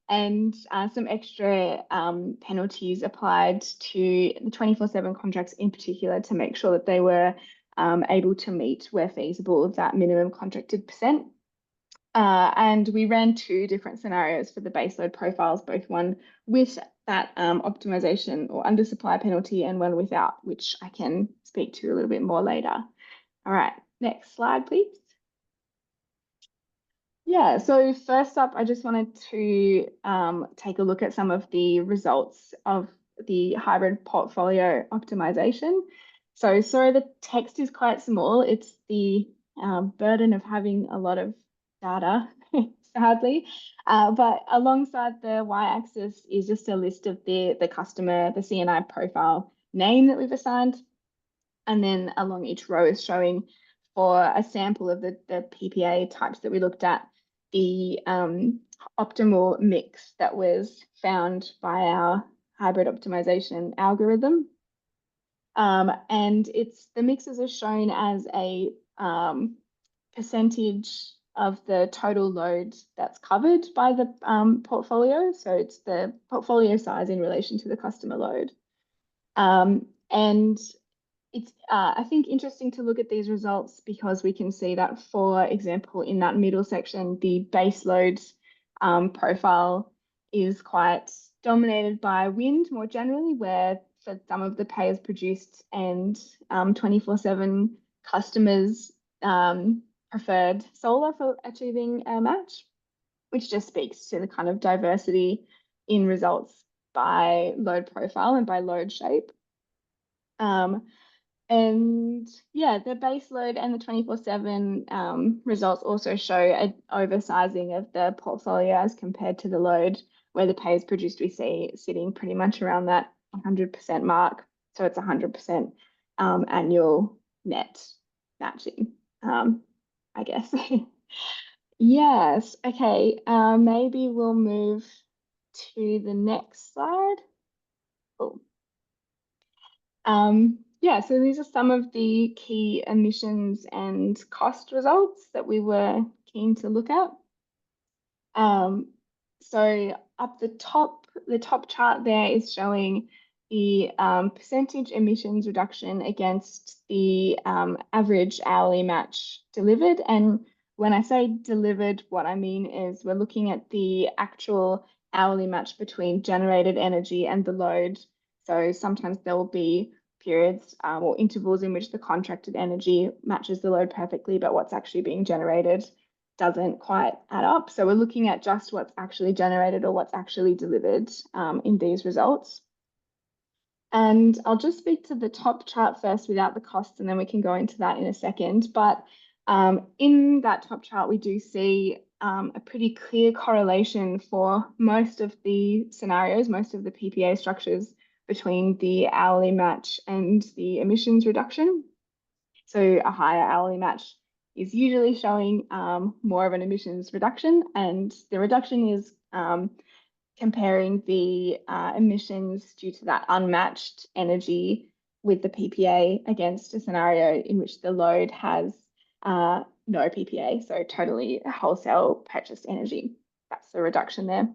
And some extra penalties applied to the 24/7 contracts in particular to make sure that they were able to meet, where feasible, that minimum contracted percent. And we ran 2 different scenarios for the baseload profiles, both one with that optimization or undersupply penalty and one without, which I can speak to a little bit more later. All right, next slide, please. Yeah, so first up, I just wanted to take a look at some of the results of the hybrid portfolio optimization. So sorry, the text is quite small. It's the burden of having a lot of data, sadly. But alongside the y-axis is just a list of the customer, the C&I profile name that we've assigned. And then along each row is showing for a sample of the PPA types that we looked at, the optimal mix that was found by our hybrid optimization algorithm. And the mixes are shown as a percentage of the total load that's covered by the portfolio. So it's the portfolio size in relation to the customer load. And it's, I think, interesting to look at these results because we can see that, for example, in that middle section, the base load profile is quite dominated by wind more generally, where for some of the pay as produced and 24/7 customers preferred solar for achieving a match, which just speaks to the kind of diversity in results by load profile and by load shape. And yeah, the base load and the 24/7 results also show an oversizing of the portfolio as compared to the load, where the pay as produced we see sitting pretty much around that 100% mark. So it's 100% annual net matching, I guess. Yes, okay, maybe we'll move to the next slide. Oh. Yeah, so these are some of the key emissions and cost results that we were keen to look at. So up the top chart there is showing the percentage emissions reduction against the average hourly match delivered. And when I say delivered, what I mean is we're looking at the actual hourly match between generated energy and the load. So sometimes there will be periods or intervals in which the contracted energy matches the load perfectly, but what's actually being generated doesn't quite add up. So we're looking at just what's actually generated or what's actually delivered in these results. And I'll just speak to the top chart first without the costs, and then we can go into that in a second. But in that top chart, we do see a pretty clear correlation for most of the scenarios, most of the PPA structures, between the hourly match and the emissions reduction. So a higher hourly match is usually showing more of an emissions reduction, and the reduction is comparing the emissions due to that unmatched energy with the PPA against a scenario in which the load has no PPA, so totally wholesale purchased energy. That's the reduction there.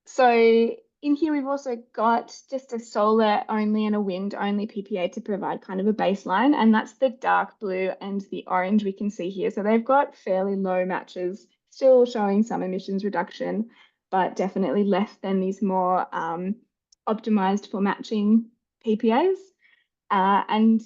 So in here, we've also got just a solar only and a wind only PPA to provide kind of a baseline, and that's the dark blue and the orange we can see here. So they've got fairly low matches, still showing some emissions reduction, but definitely less than these more optimized for matching PPAs. And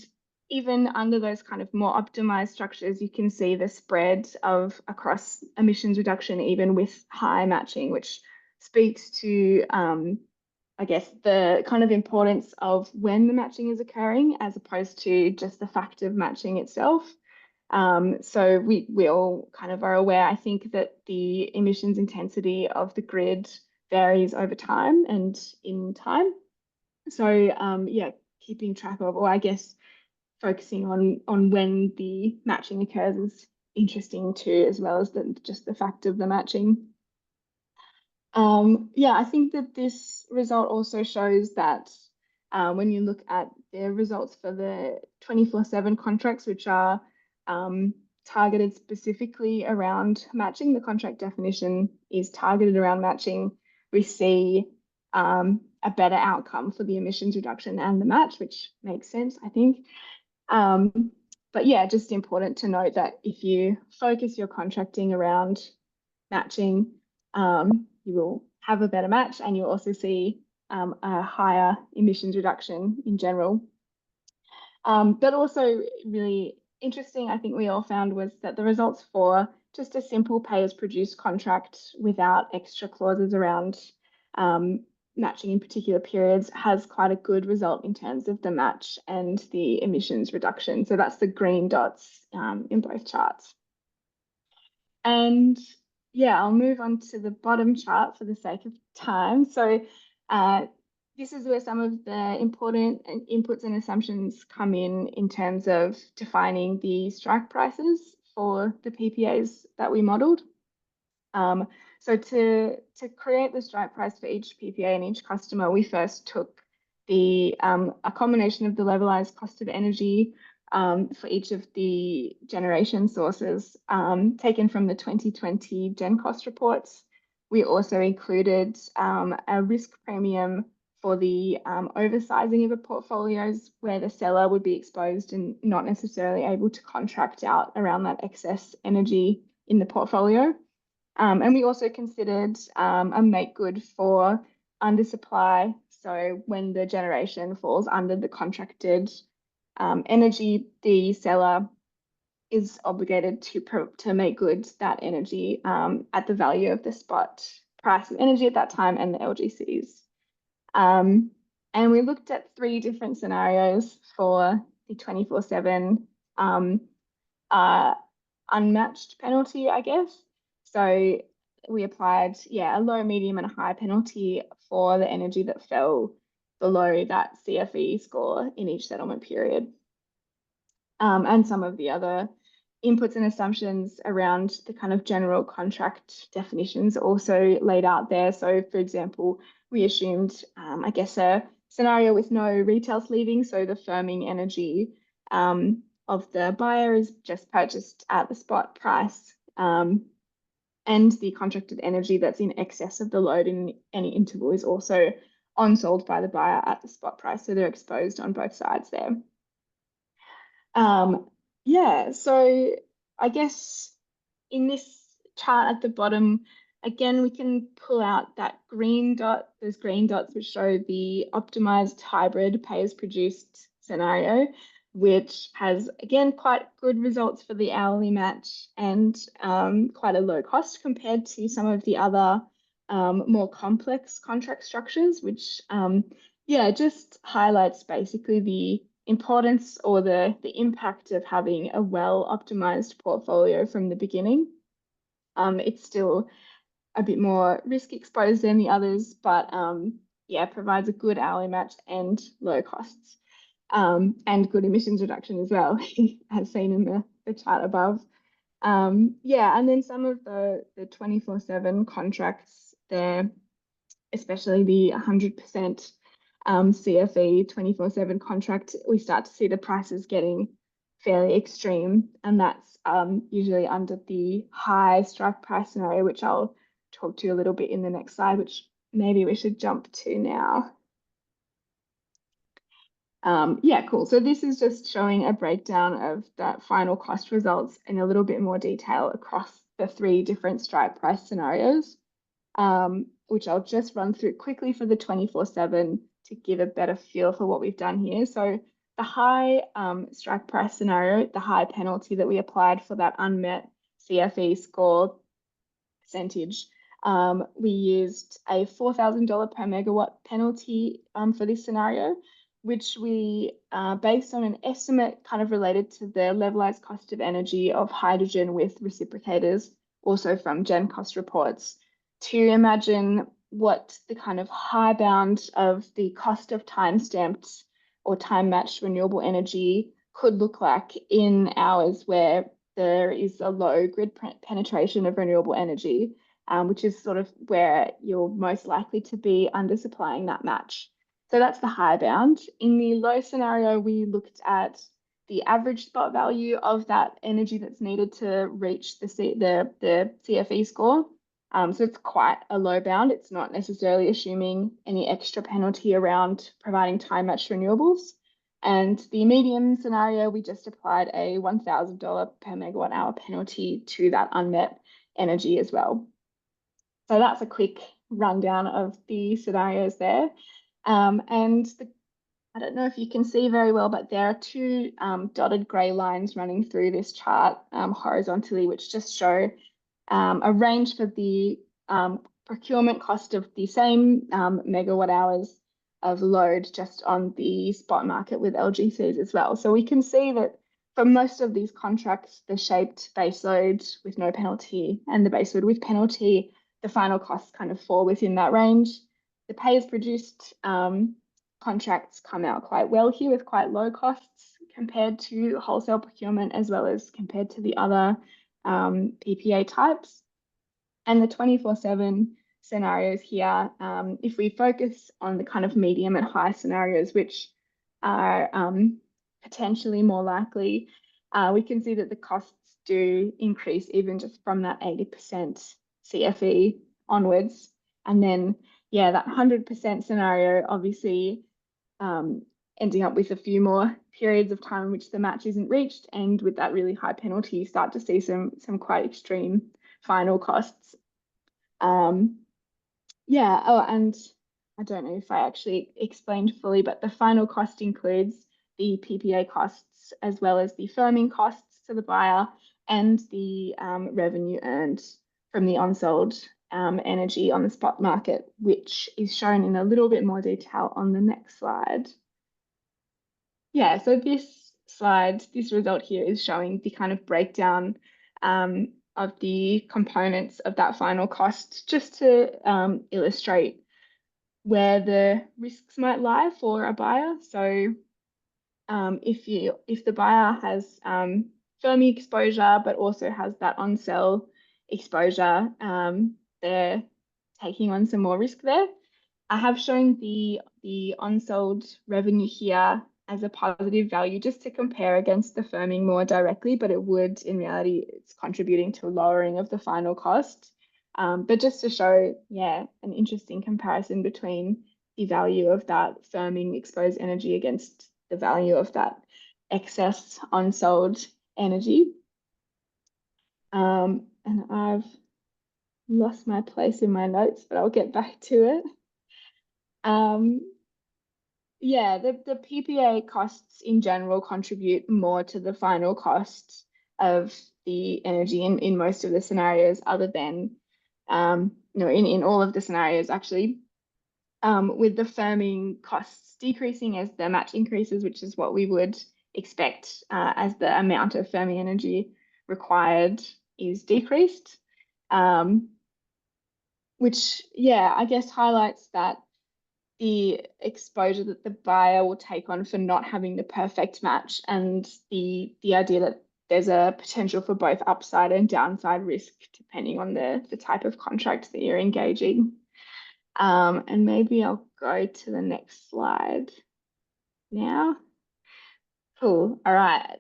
even under those kind of more optimized structures, you can see the spread of across emissions reduction, even with high matching, which speaks to, I guess, the kind of importance of when the matching is occurring as opposed to just the fact of matching itself. So we all kind of are aware, I think, that the emissions intensity of the grid varies over time and in time. So yeah, keeping track of, or I guess focusing on when the matching occurs is interesting too, as well as just the fact of the matching. Yeah, I think that this result also shows that when you look at the results for the 24/7 contracts, which are targeted specifically around matching, the contract definition is targeted around matching, we see a better outcome for the emissions reduction and the match, which makes sense, I think. But yeah, just important to note that if you focus your contracting around matching, you will have a better match, and you'll also see a higher emissions reduction in general. But also really interesting, I think we all found, was that the results for just a simple pay as produced contract without extra clauses around matching in particular periods has quite a good result in terms of the match and the emissions reduction. So that's the green dots in both charts. And yeah, I'll move on to the bottom chart for the sake of time. So this is where some of the important inputs and assumptions come in terms of defining the strike prices for the PPAs that we modeled. So to create the strike price for each PPA and each customer, we first took a combination of the levelized cost of energy for each of the generation sources taken from the 2020 Gen Cost reports. We also included a risk premium for the oversizing of a portfolios where the seller would be exposed and not necessarily able to contract out around that excess energy in the portfolio. And we also considered a make good for undersupply. So when the generation falls under the contracted energy, the seller is obligated to make good that energy at the value of the spot price of energy at that time and the LGCs. And we looked at 3 different scenarios for the 24/7 unmatched penalty, I guess. So we applied, a low, medium, and a high penalty for the energy that fell below that CFE score in each settlement period. And some of the other inputs and assumptions around the kind of general contract definitions also laid out there. So for example, we assumed, I guess, a scenario with no retail sleeving. So the firming energy of the buyer is just purchased at the spot price. And the contracted energy that's in excess of the load in any interval is also on-sold by the buyer at the spot price. So they're exposed on both sides there. So I guess in this chart at the bottom, again, we can pull out that green dot, those green dots which show the optimized hybrid pay-as-produced scenario, which has, again, quite good results for the hourly match and quite a low cost compared to some of the other more complex contract structures, which, just highlights basically the importance or the impact of having a well-optimized portfolio from the beginning. It's still a bit more risk exposed than the others, but provides a good hourly match and low costs. And good emissions reduction as well, as seen in the chart above. And then some of the 24/7 contracts there, especially the 100% CFE 24/7 contract, we start to see the prices getting fairly extreme, and that's usually under the high strike price scenario, which I'll talk to you a little bit in the next slide, which maybe we should jump to now. Cool. So this is just showing a breakdown of that final cost results in a little bit more detail across the 3 different strike price scenarios, which I'll just run through quickly for the 24/7 to give a better feel for what we've done here. So the high strike price scenario, the high penalty that we applied for that unmet CFE score percentage, we used a $4,000 per megawatt penalty for this scenario, which we based on an estimate kind of related to the levelized cost of energy of hydrogen with reciprocators, also from Gen Cost reports, to imagine what the kind of high bound of the cost of time-stamped or time-matched renewable energy could look like in hours where there is a low grid penetration of renewable energy, which is sort of where you're most likely to be undersupplying that match. So that's the high bound. In the low scenario, we looked at the average spot value of that energy that's needed to reach the CFE score. So it's quite a low bound. It's not necessarily assuming any extra penalty around providing time-matched renewables. And the medium scenario, we just applied a $1,000 per megawatt hour penalty to that unmet energy as well. So that's a quick rundown of the scenarios there. I don't know if you can see very well, but there are 2 dotted grey lines running through this chart horizontally, which just show a range for the procurement cost of the same megawatt hours of load just on the spot market with LGCs as well. So we can see that for most of these contracts, the shaped baseload with no penalty and the baseload with penalty, the final costs kind of fall within that range. The pay-as-produced contracts come out quite well here with quite low costs compared to wholesale procurement as well as compared to the other PPA types. And the 24/7 scenarios here. If we focus on the kind of medium and high scenarios, which are potentially more likely, we can see that the costs do increase even just from that 80% CFE onwards. And then, yeah, that 100% scenario, obviously ending up with a few more periods of time in which the match isn't reached. And with that really high penalty, you start to see some quite extreme final costs. Yeah, oh, and I don't know if I actually explained fully, but the final cost includes the PPA costs as well as the firming costs to the buyer and the revenue earned from the unsold energy on the spot market, which is shown in a little bit more detail on the next slide. Yeah, so this slide, this result here is showing the kind of breakdown of the components of that final cost, just to illustrate where the risks might lie for a buyer. So if the buyer has firming exposure, but also has that on-sell exposure, they're taking on some more risk there. I have shown the unsold revenue here as a positive value just to compare against the firming more directly, but it would, in reality, it's contributing to a lowering of the final cost. But just to show, yeah, an interesting comparison between the value of that firming exposed energy against the value of that excess unsold energy. And I've lost my place in my notes, but I'll get back to it. Yeah, the PPA costs in general contribute more to the final cost of the energy in most of the scenarios, other than, in all of the scenarios actually, with the firming costs decreasing as the match increases, which is what we would expect as the amount of firming energy required is decreased, which, yeah, I guess highlights that the exposure that the buyer will take on for not having the perfect match, and the idea that there's a potential for both upside and downside risk depending on the type of contract that you're engaging. And maybe I'll go to the next slide now. Cool. All right.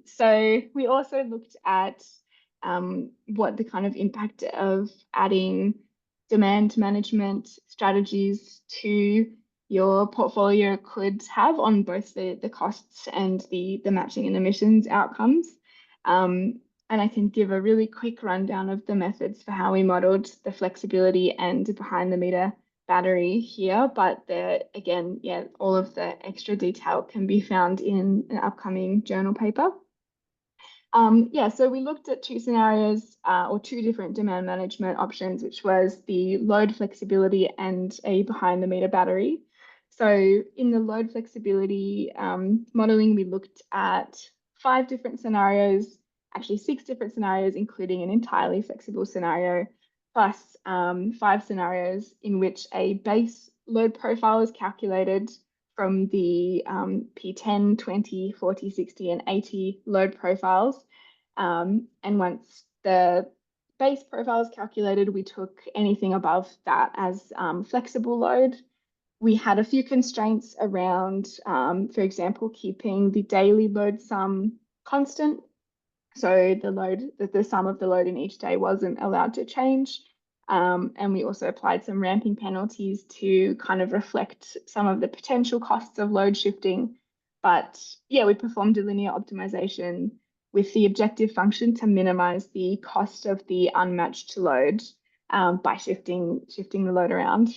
So we also looked at what the kind of impact of adding demand management strategies to your portfolio could have on both the costs and the matching and emissions outcomes. And I can give a really quick rundown of the methods for how we modeled the flexibility and behind the meter battery here, but there again, yeah, all of the extra detail can be found in an upcoming journal paper. Yeah, so we looked at two scenarios or two different demand management options, which was the load flexibility and a behind the meter battery. So in the load flexibility modeling, we looked at 5 different scenarios, actually 6 different scenarios, including an entirely flexible scenario, plus 5 scenarios in which a base load profile is calculated from the P10, 20, 40, 60, and 80 load profiles. And once the base profile is calculated, we took anything above that as flexible load. We had a few constraints around, for example, keeping the daily load sum constant. So the sum of the load in each day wasn't allowed to change. And we also applied some ramping penalties to kind of reflect some of the potential costs of load shifting. But yeah, we performed a linear optimization with the objective function to minimize the cost of the unmatched load by shifting the load around.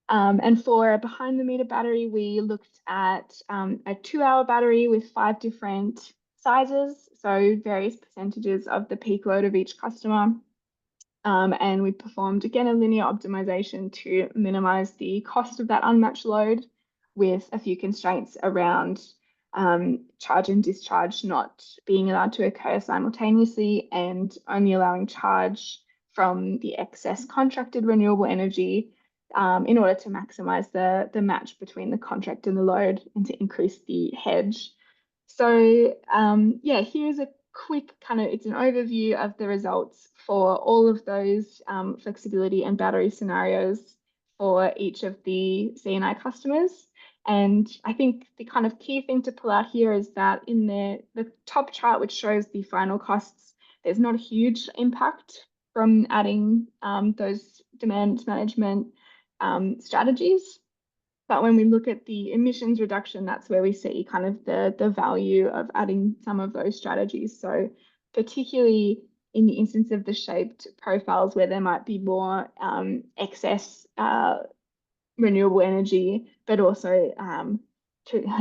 And for a behind the meter battery, we looked at a 2-hour battery with 5 different sizes, so various percentages of the peak load of each customer. And we performed, again, a linear optimization to minimize the cost of that unmatched load with a few constraints around charge and discharge not being allowed to occur simultaneously and only allowing charge from the excess contracted renewable energy in order to maximize the match between the contract and the load and to increase the hedge. So yeah, here's a quick it's an overview of the results for all of those flexibility and battery scenarios for each of the C&I customers. And I think the kind of key thing to pull out here is that in the top chart, which shows the final costs, there's not a huge impact from adding those demand management strategies. But when we look at the emissions reduction, that's where we see kind of the value of adding some of those strategies. So particularly in the instance of the shaped profiles where there might be more excess renewable energy, but also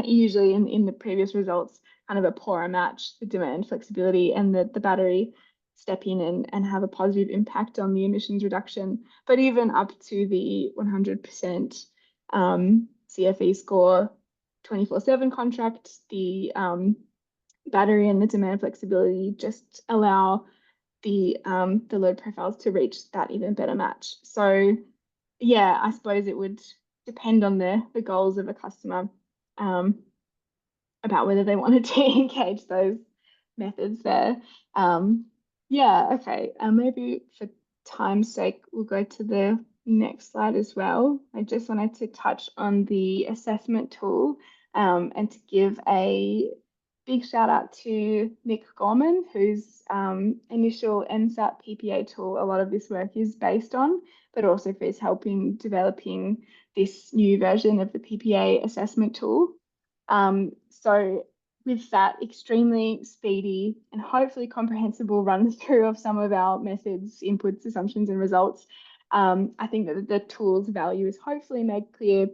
usually in the previous results, kind of a poorer match, the demand flexibility and the battery step in and have a positive impact on the emissions reduction. But even up to the 100% CFE score 24/7 contract, the battery and the demand flexibility just allow the load profiles to reach that even better match. So yeah, I suppose it would depend on the goals of a customer about whether they wanted to engage those methods there. Yeah, okay. Maybe for time's sake, we'll go to the next slide as well. I just wanted to touch on the assessment tool and to give a big shout out to Nick Gorman, whose initial NSAP PPA tool a lot of this work is based on, but also for his help in developing this new version of the PPA assessment tool. So with that extremely speedy and hopefully comprehensible run through of some of our methods, inputs, assumptions, and results, I think that the tool's value is hopefully made clear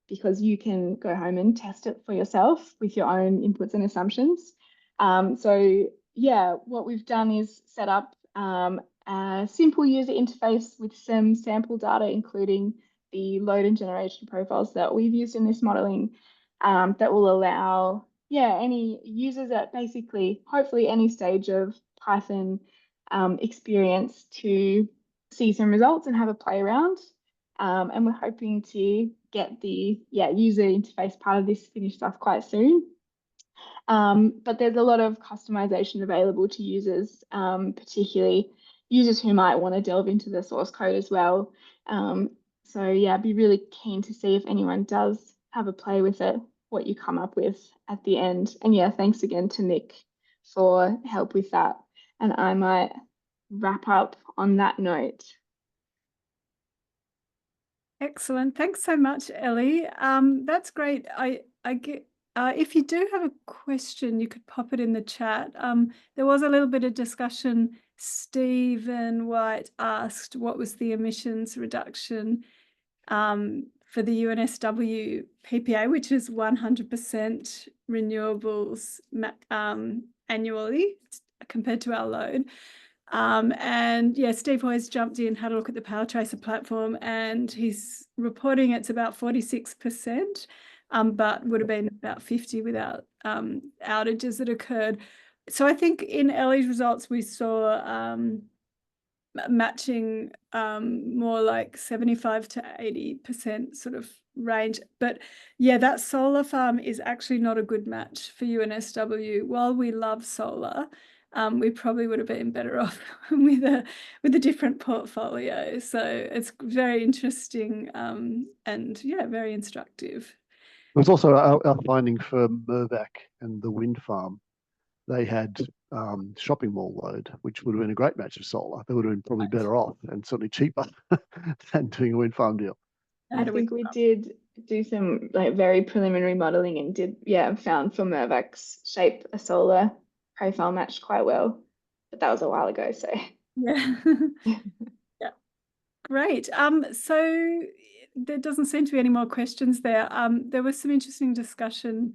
because you can go home and test it for yourself with your own inputs and assumptions. So yeah, what we've done is set up a simple user interface with some sample data, including the load and generation profiles that we've used in this modeling, that will allow any users at basically hopefully any stage of Python experience to see some results and have a play around. And we're hoping to get the user interface part of this finished off quite soon. But there's a lot of customization available to users, particularly users who might want to delve into the source code as well. So yeah, I'd be really keen to see if anyone does have a play with it, what you come up with at the end. And yeah, thanks again to Nick for help with that. And I might wrap up on that note. Excellent. Thanks so much, Ellie. That's great. I get if you do have a question, you could pop it in the chat. There was a little bit of discussion. Stephen White asked what was the emissions reduction for the UNSW PPA, which is 100% renewables annually compared to our load. And yeah, Steve always jumped in, had a look at the Power Tracer platform, and he's reporting it's about 46%, but would have been about 50 without outages that occurred. So I think in Ellie's results, we saw matching more like 75 to 80% sort of range. But yeah, that solar farm is actually not a good match for UNSW. While we love solar, we probably would have been better off with a different portfolio. So it's very interesting and yeah, very instructive. It was also our finding for Mirvac and the wind farm. They had shopping mall load, which would have been a great match of solar. They would have been probably better off and certainly cheaper than doing a wind farm deal. I think we did do some like very preliminary modeling and found for Mirvac's shape a solar profile matched quite well, but that was a while ago. So yeah, yeah, great. So there doesn't seem to be any more questions there. There was some interesting discussion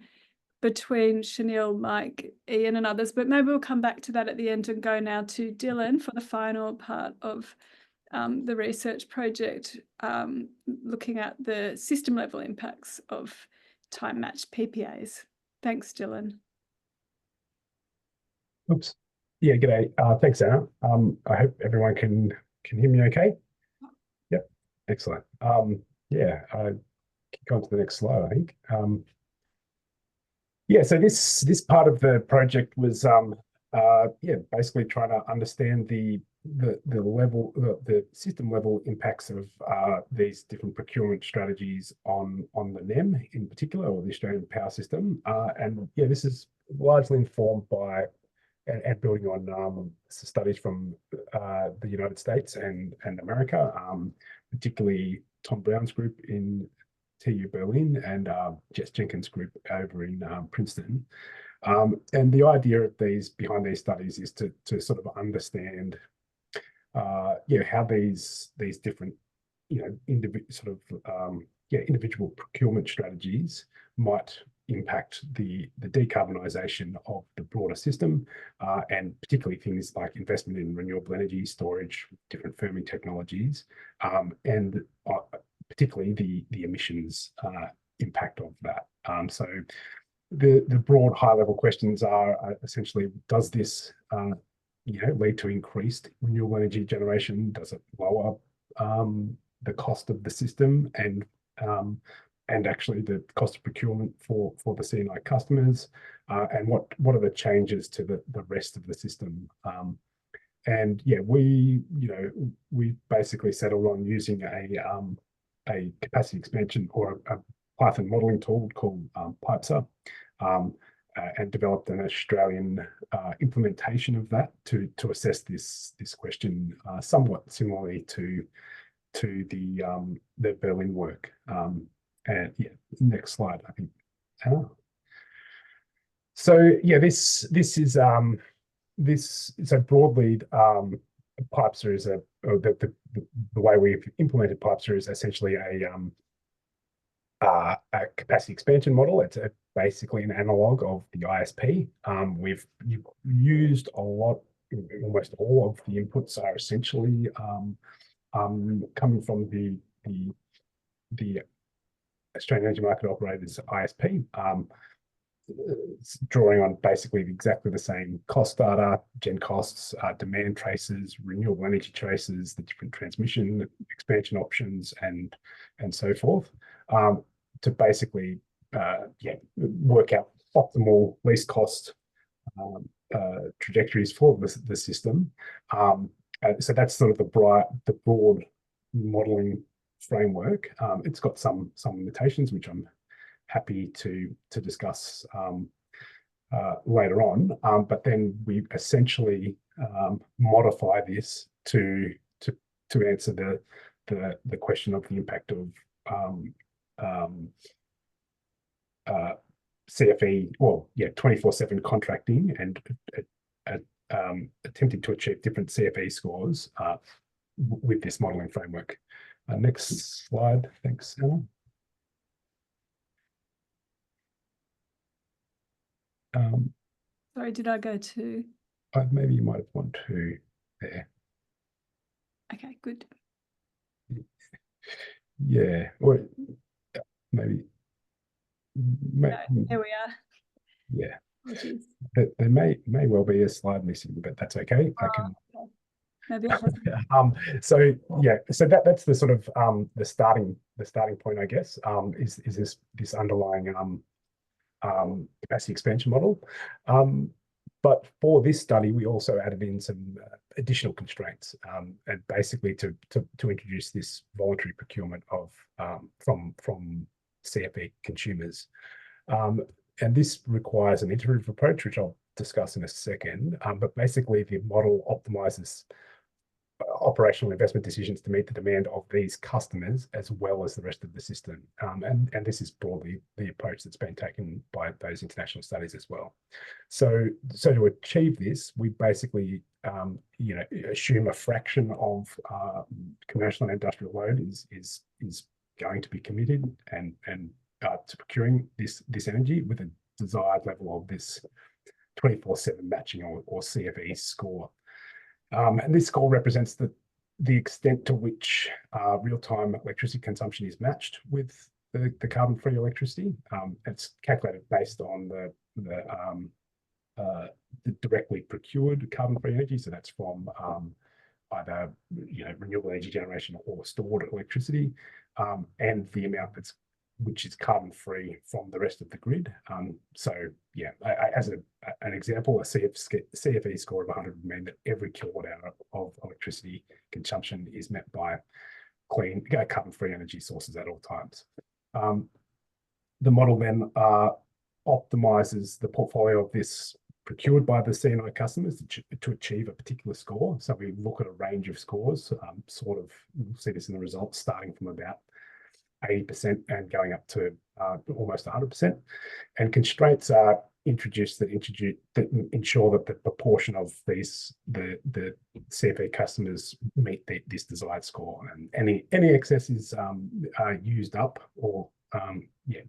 between Chanel, Mike, Ian and others, but maybe we'll come back to that at the end and go now to Dylan for the final part of the research project, looking at the system level impacts of time-matched PPAs. Thanks, Dylan. Oops. Yeah, g'day. Thanks, Anna. I hope everyone can hear me okay. Yep, excellent. Yeah, kick on to the next slide, I think. Yeah, so this part of the project was yeah, basically trying to understand the level, the system level impacts of these different procurement strategies on the NEM in particular, or the Australian power system. And yeah, this is largely informed by and building on studies from the United States and America, particularly Tom Brown's group in TU Berlin and Jess Jenkins' group over in Princeton. And the idea of behind these studies is to sort of understand, how these different, individual procurement strategies might impact the decarbonisation of the broader system, and particularly things like investment in renewable energy storage, different firming technologies, and particularly the emissions impact of that. So the broad high level questions are essentially, does this lead to increased renewable energy generation? Does it lower the cost of the system and actually the cost of procurement for the C&I customers? And what are the changes to the rest of the system? And yeah, we basically settled on using a capacity expansion or a Python modeling tool called PIPESA, and developed an Australian implementation of that to assess this question, somewhat similarly to the Berlin work. And yeah, next slide, I think, Anna. So yeah, this is so broadly, PIPESA is the way we've implemented PIPESA is essentially a capacity expansion model. It's basically an analog of the ISP. We've used a lot, almost all of the inputs are essentially coming from the Australian Energy Market Operators ISP, drawing on basically exactly the same cost data, gen costs, demand traces, renewable energy traces, the different transmission expansion options, and so forth, to basically work out optimal least cost trajectories for the system. So that's sort of the broad modeling framework. It's got some limitations, which I'm happy to discuss later on. But then we essentially modify this to answer the question of the impact of CFE, 24/7 contracting, and attempting to achieve different CFE scores with this modeling framework. Next slide. Thanks, Anna. Sorry, did I go to? Maybe you might have gone to there. Okay, good. Yeah, or maybe. No, here we are. Yeah. Apologies. There may well be a slide missing, but that's okay. I can. Okay. Maybe it hasn't. So yeah, so that's the sort of the starting point, I guess, is this underlying capacity expansion model. But for this study, we also added in some additional constraints, and basically to introduce this voluntary procurement of from CFE consumers. And this requires an iterative approach, which I'll discuss in a second. But basically, the model optimizes operational investment decisions to meet the demand of these customers as well as the rest of the system. And this is broadly the approach that's been taken by those international studies as well. So to achieve this, we basically assume a fraction of commercial and industrial load is going to be committed and to procuring this energy with a desired level of this 24/7 matching or CFE score. And this score represents the extent to which real-time electricity consumption is matched with the carbon-free electricity. It's calculated based on the directly procured carbon-free energy. So that's from either renewable energy generation or stored electricity, and the amount which is carbon-free from the rest of the grid. So yeah, as an example, a CFE score of 100 would mean that every kilowatt hour of electricity consumption is met by clean, carbon-free energy sources at all times. The model then optimizes the portfolio of this procured by the C&I customers to achieve a particular score. So we look at a range of scores, we'll see this in the results, starting from about 80% and going up to almost 100%. And constraints are introduced that ensure that the proportion of the CFE customers meet this desired score, and any excess is used up or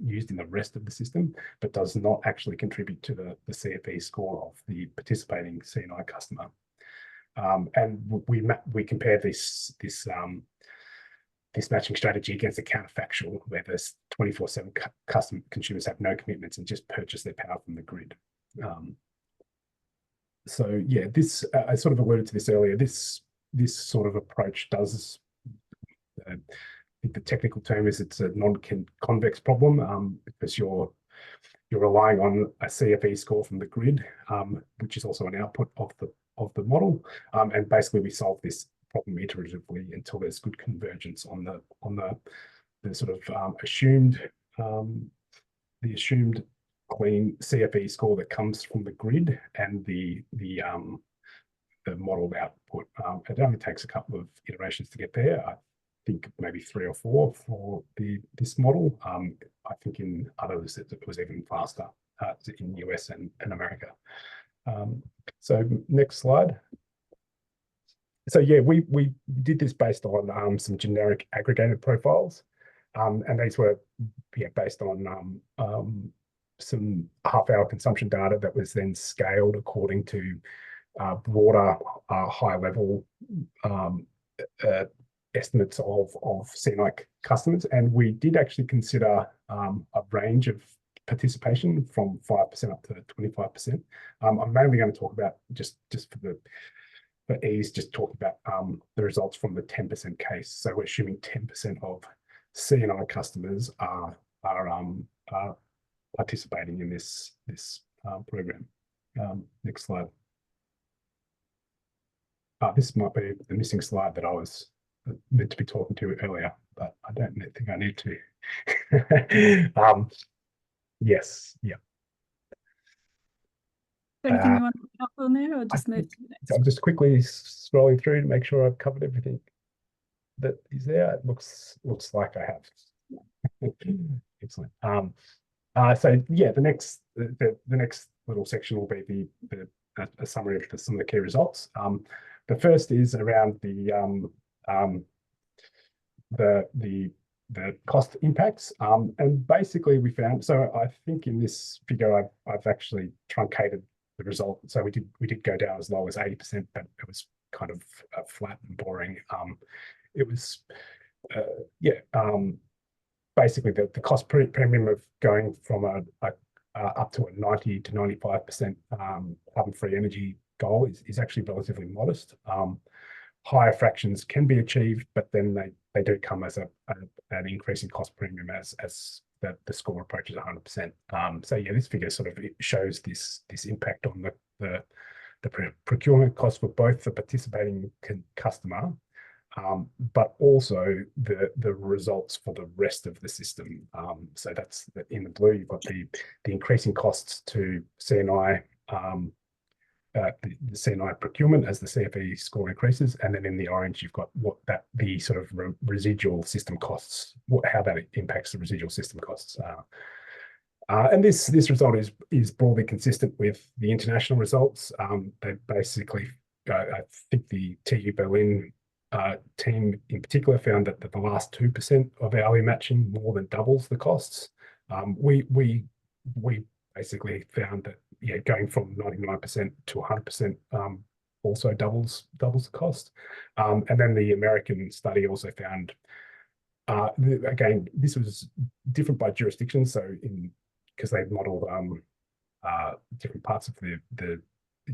used in the rest of the system, but does not actually contribute to the CFE score of the participating C&I customer. And we compare this matching strategy against a counterfactual where there's 24/7 consumers have no commitments and just purchase their power from the grid. So yeah, this I sort of alluded to this earlier. This sort of approach does. I think the technical term is it's a non-convex problem because you're relying on a CFE score from the grid, which is also an output of the model, and basically we solve this problem iteratively until there's good convergence on the sort of assumed clean CFE score that comes from the grid and the modeled output. It only takes a couple of iterations to get there. I think maybe 3 or 4 for this model. I think in others it was even faster in the US and America. So next slide. So yeah, we did this based on some generic aggregated profiles, and these were based on some half-hour consumption data that was then scaled according to broader high-level estimates of C&I customers, and we did actually consider a range of participation from 5% up to 25%. I'm mainly going to talk about just for ease, just talk about the results from the 10% case. So we're assuming 10% of C&I customers are participating in this program. Next slide. This might be the missing slide that I was meant to be talking to earlier, but I don't think I need to. Yes, yeah. Anything you want to pick up on there, or just move to the next? I'm just quickly scrolling through to make sure I've covered everything that is there. It looks like I have. Excellent. So yeah, the next little section will be a summary of some of the key results. The first is around the cost impacts, and basically we found. So I think in this figure I've actually truncated the result. So we did go down as low as 80%, but it was kind of flat and boring. It was basically the cost premium of going from up to a 90 to 95% carbon-free energy goal is actually relatively modest. Higher fractions can be achieved, but then they do come as an increasing cost premium as the score approaches 100%. So yeah, this figure sort of shows this impact on the procurement cost for both the participating customer, but also the results for the rest of the system. So that's in the blue, you've got the increasing costs to C&I, the C&I procurement as the CFE score increases, and then in the orange you've got the sort of residual system costs, how that impacts the residual system costs. And this result is broadly consistent with the international results. They basically, I think the TU Berlin team in particular found that the last 2% of hourly matching more than doubles the costs. We basically found that going from 99% to 100% also doubles the cost. And then the American study also found, again, this was different by jurisdiction. So because they modelled different parts of the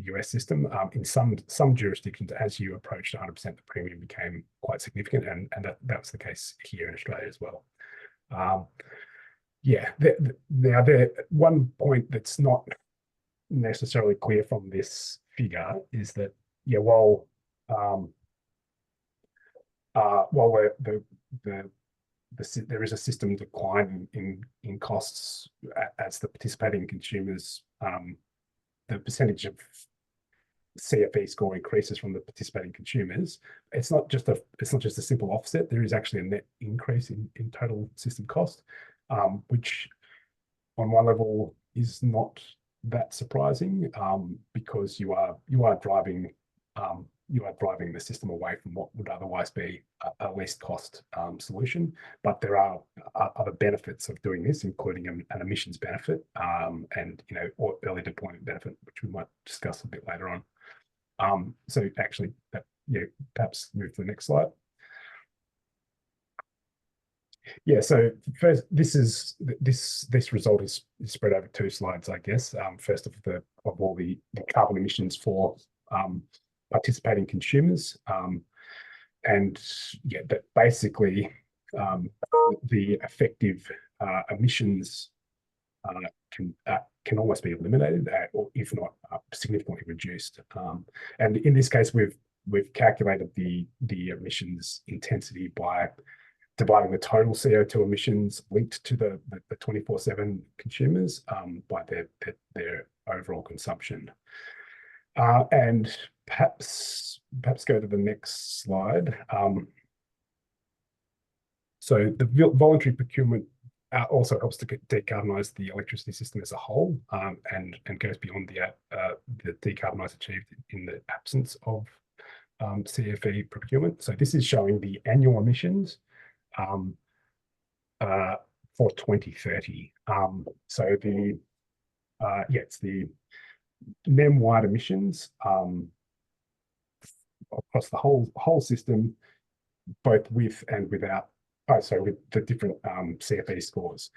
US system, in some jurisdictions, as you approached 100%, the premium became quite significant, and that was the case here in Australia as well. Yeah, now one point that's not necessarily clear from this figure is that, yeah, while there is a system decline in costs as the participating consumers, the percentage of CFE score increases from the participating consumers. It's not just a simple offset. There is actually a net increase in total system cost, which on one level is not that surprising, because you are driving the system away from what would otherwise be a least cost solution. But there are other benefits of doing this, including an emissions benefit, and or early deployment benefit, which we might discuss a bit later on. So actually, perhaps move to the next slide. Yeah, so first, this result is spread over 2 slides, I guess. First of all the carbon emissions for participating consumers, and yeah, that basically the effective emissions can almost be eliminated, or if not significantly reduced. And in this case, we've calculated the emissions intensity by dividing the total CO2 emissions linked to the 24/7 consumers by their overall consumption. And perhaps go to the next slide. So the voluntary procurement also helps to decarbonise the electricity system as a whole, and goes beyond the decarbonise achieved in the absence of CFE procurement. So this is showing the annual emissions for 2030. So it's the NEM-wide emissions across the whole system, both with and without. With the different CFE scores.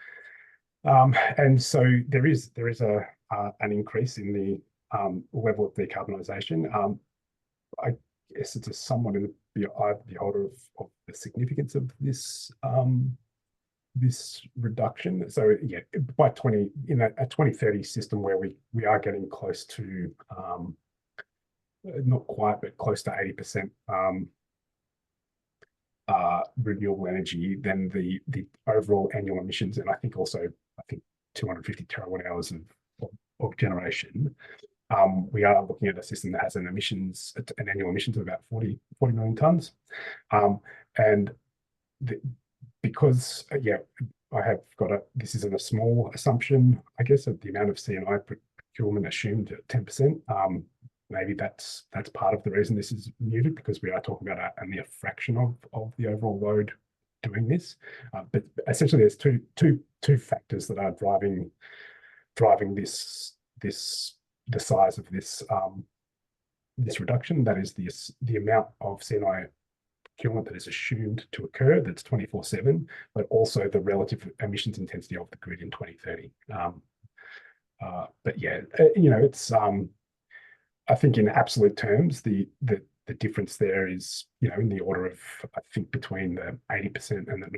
And so there is an increase in the level of decarbonisation. I guess it's somewhat in the eye of the beholder of the significance of this this reduction. So yeah, by a 2030 system where we are getting close to not quite, but close to 80% renewable energy, then the overall annual emissions, and I think 250 terawatt hours of generation, we are looking at a system that has an annual emissions of about 40 million tonnes. And because I have got this isn't a small assumption, I guess, of the amount of C&I procurement assumed at 10%. Maybe that's part of the reason this is muted, because we are talking about only a fraction of the overall load doing this. But essentially, there's two factors that are driving the size of this reduction. That is the amount of C&I procurement that is assumed to occur, that's 24/7, but also the relative emissions intensity of the grid in 2030. But yeah, it's I think in absolute terms, the difference there is, in the order of, I think, between the 80% and the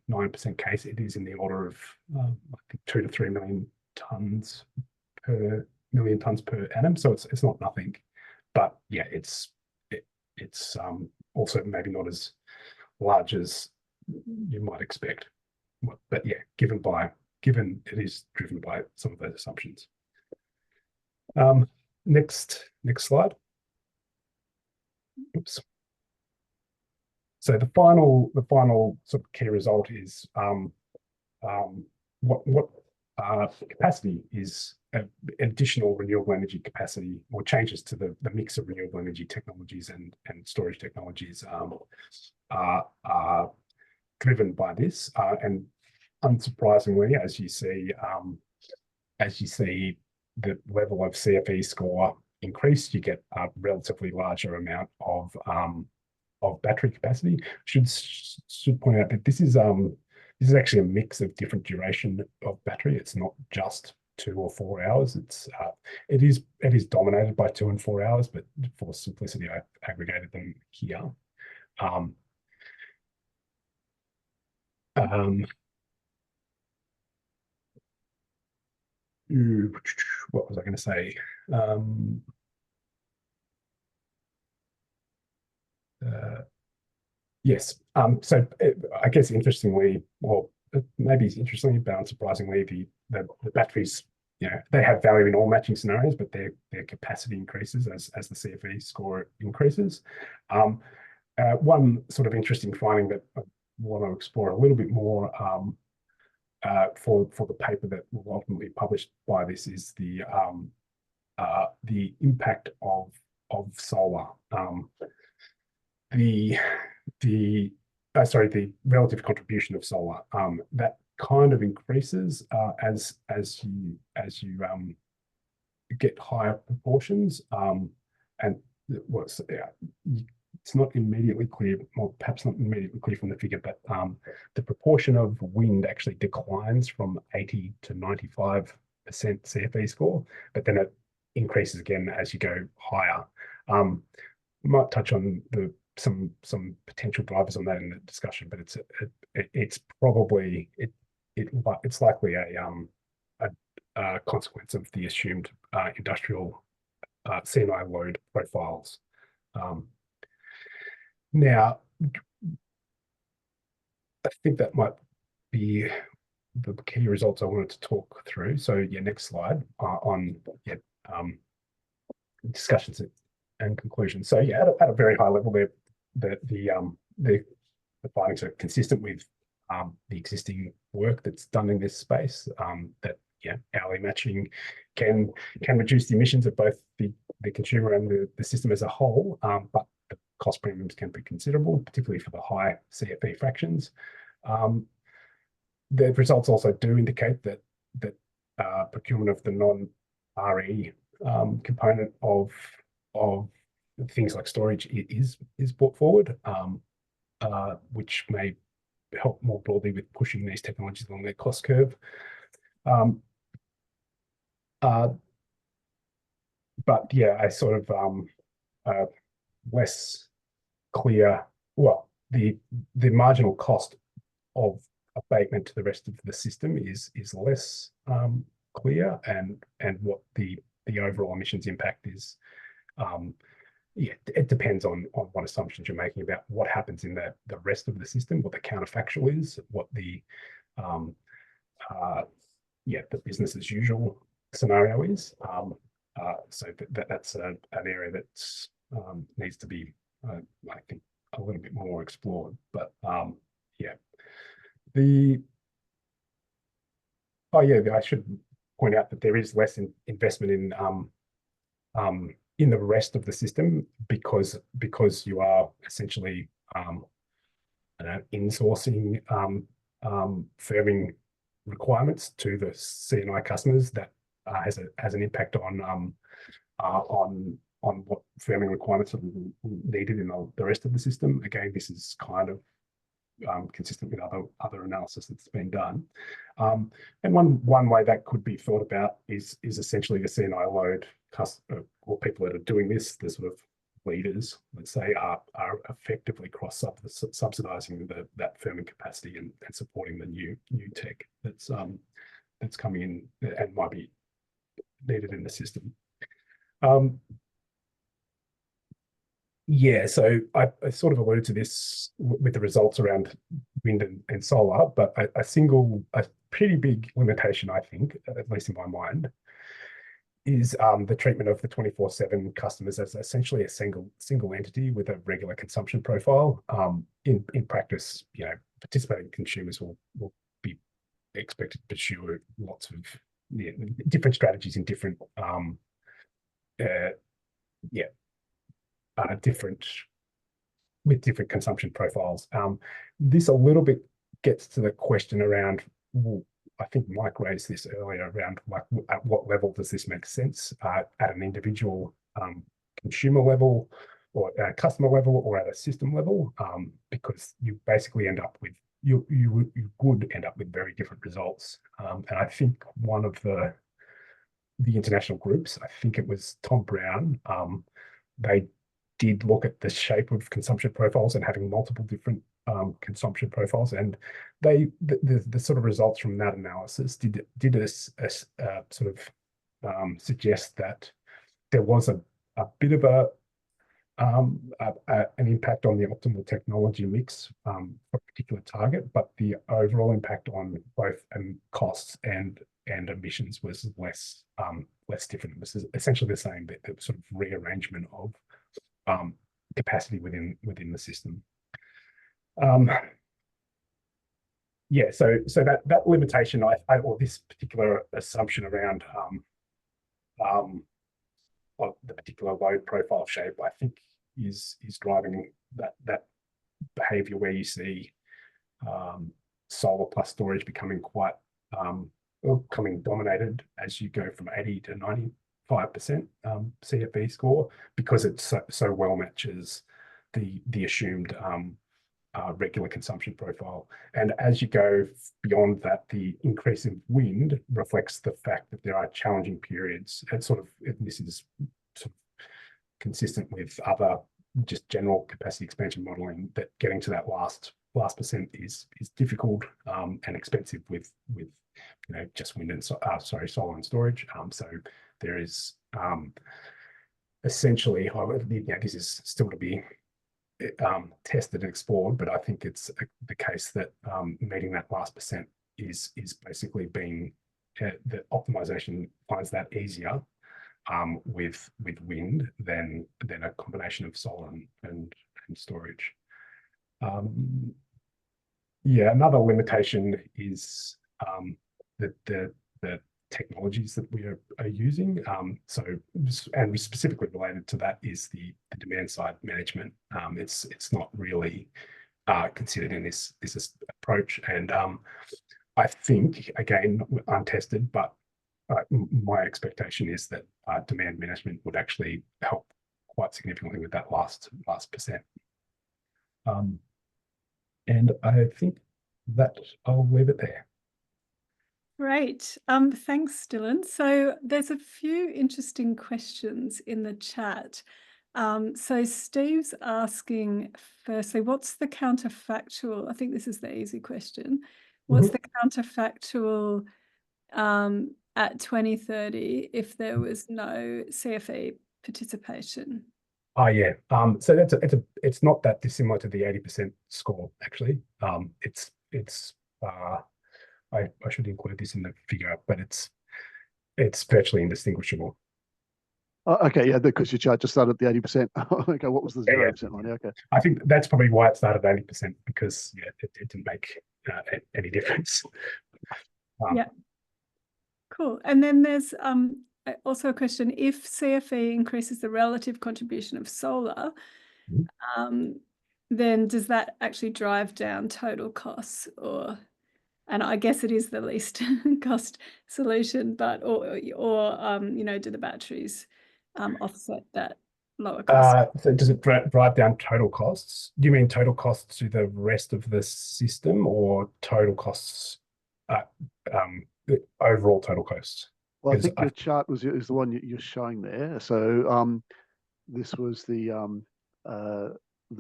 99% case, it is in the order of, I think, 2 to 3 million tonnes per annum. So it's not nothing, but yeah, it's also maybe not as large as you might expect. But yeah, given it is driven by some of those assumptions. Next slide. Oops. So the final sort of key result is what capacity is additional renewable energy capacity, or changes to the mix of renewable energy technologies and storage technologies are driven by this. And unsurprisingly, as you see the level of CFE score increase, you get a relatively larger amount of battery capacity. Should point out that this is actually a mix of different duration of battery. It's not just 2 or 4 hours. It is dominated by 2 and 4 hours, but for simplicity, I've aggregated them here. what was I going to say? Yes. So I guess interestingly, or maybe interestingly, but unsurprisingly, the batteries, they have value in all matching scenarios, but their capacity increases as the CFE score increases. One sort of interesting finding that I want to explore a little bit more for the paper that will ultimately be published by this is the impact of solar. The relative contribution of solar that kind of increases as you get higher proportions, and it's not immediately clear, or perhaps not immediately clear from the figure, but the proportion of wind actually declines from 80 to 95% CFE score, but then it increases again as you go higher. Might touch on some potential drivers on that in the discussion, but it's probably it's likely a consequence of the assumed industrial C&I load profiles. Now, I think that might be the key results I wanted to talk through. So yeah, next slide on discussions and conclusions. So yeah, at a very high level, the findings are consistent with the existing work that's done in this space. That hourly matching can reduce the emissions of both the consumer and the system as a whole, but the cost premiums can be considerable, particularly for the high CFE fractions. The results also do indicate that procurement of the non-RE component of things like storage is brought forward, which may help more broadly with pushing these technologies along their cost curve. But yeah, I sort of less clear. Well, the marginal cost of abatement to the rest of the system is less clear, and what the overall emissions impact is. It depends on what assumptions you're making about what happens in the rest of the system, what the counterfactual is, what the business as usual scenario is. So that's an area that needs to be, I think, a little bit more explored. But I should point out that there is less investment in the rest of the system because you are essentially insourcing firming requirements to the C&I customers. That has an impact on what firming requirements are needed in the rest of the system. Again, this is kind of consistent with other analysis that's been done. And one way that could be thought about is essentially the C&I load or people that are doing this, the sort of leaders, let's say, are effectively cross-subsidizing that firming capacity and supporting the new tech that's coming in and might be needed in the system. So I sort of alluded to this with the results around wind and solar, but a pretty big limitation, I think, at least in my mind, is the treatment of the 24/7 customers as essentially a single entity with a regular consumption profile. In practice, participating consumers will be expected to pursue lots of different strategies in different with different consumption profiles. This a little bit gets to the question around, I think Mike raised this earlier, around at what level does this make sense, at an individual consumer level or at a customer level or at a system level, because you basically end up with you would end up with very different results. And I think one of the international groups, I think it was Tom Brown, they did look at the shape of consumption profiles and having multiple different consumption profiles, and the sort of results from that analysis did sort of suggest that there was a bit of an impact on the optimal technology mix for a particular target, but the overall impact on both costs and emissions was less different. It was essentially the same, but it was sort of rearrangement of capacity within the system. Yeah, so that limitation, or this particular assumption around of the particular load profile shape, I think is driving that behavior where you see solar plus storage becoming quite becoming dominated as you go from 80 to 95% CFE score, because it so well matches the assumed regular consumption profile. And as you go beyond that, the increase in wind reflects the fact that there are challenging periods, and this is sort of consistent with other just general capacity expansion modeling, that getting to that last percent is difficult and expensive with just wind and solar and storage. So there is essentially, this is still to be tested and explored, but I think it's the case that meeting that last percent is basically being the optimization finds that easier with wind than a combination of solar and storage. Yeah, another limitation is the technologies that we are using. And specifically related to that is the demand side management. It's not really considered in this approach, and I think, again, untested, but my expectation is that demand management would actually help quite significantly with that last percent. And I think that I'll leave it there. Great. Thanks, Dylan. So there's a few interesting questions in the chat. So Steve's asking, firstly, what's the counterfactual? I think this is the easy question. What's the counterfactual at 2030 if there was no CFE participation? Oh yeah. So it's not that dissimilar to the 80% score, actually. I should include this in the figure, but it's virtually indistinguishable. Okay, yeah, because your chart just started at the 80%. Okay, what was the 0% one? Yeah, okay. I think that's probably why it started at 80%, because it didn't make any difference. Yeah. Cool. And then there's also a question: if CFE increases the relative contribution of solar, then does that actually drive down total costs? And I guess it is the least cost solution, but or do the batteries offset that lower cost? So does it drive down total costs? Do you mean total costs to the rest of the system, or total costs, the overall total costs? Well, I think the chart is the one you're showing there. So this was the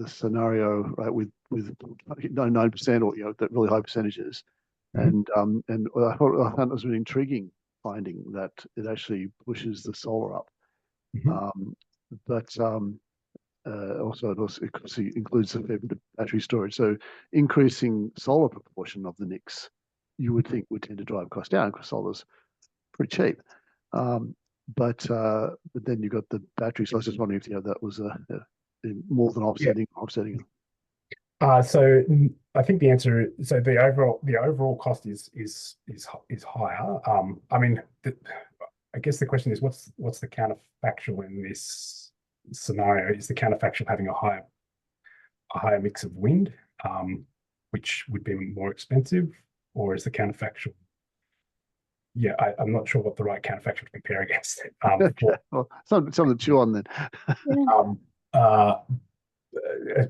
scenario, right, with 9% or that really high percentages. And I found it was an intriguing finding that it actually pushes the solar up. But also it includes a fair bit of battery storage. So increasing solar proportion of the mix, you would think, would tend to drive costs down, because solar's pretty cheap. But then you got the battery. So I was just wondering if that was more than offsetting. So I think the answer is, so the overall cost is higher. I mean, I guess the question is, what's the counterfactual in this scenario? Is the counterfactual having a higher mix of wind, which would be more expensive, or is the counterfactual? Yeah, I'm not sure what the right counterfactual to compare against. Well, something to chew on then.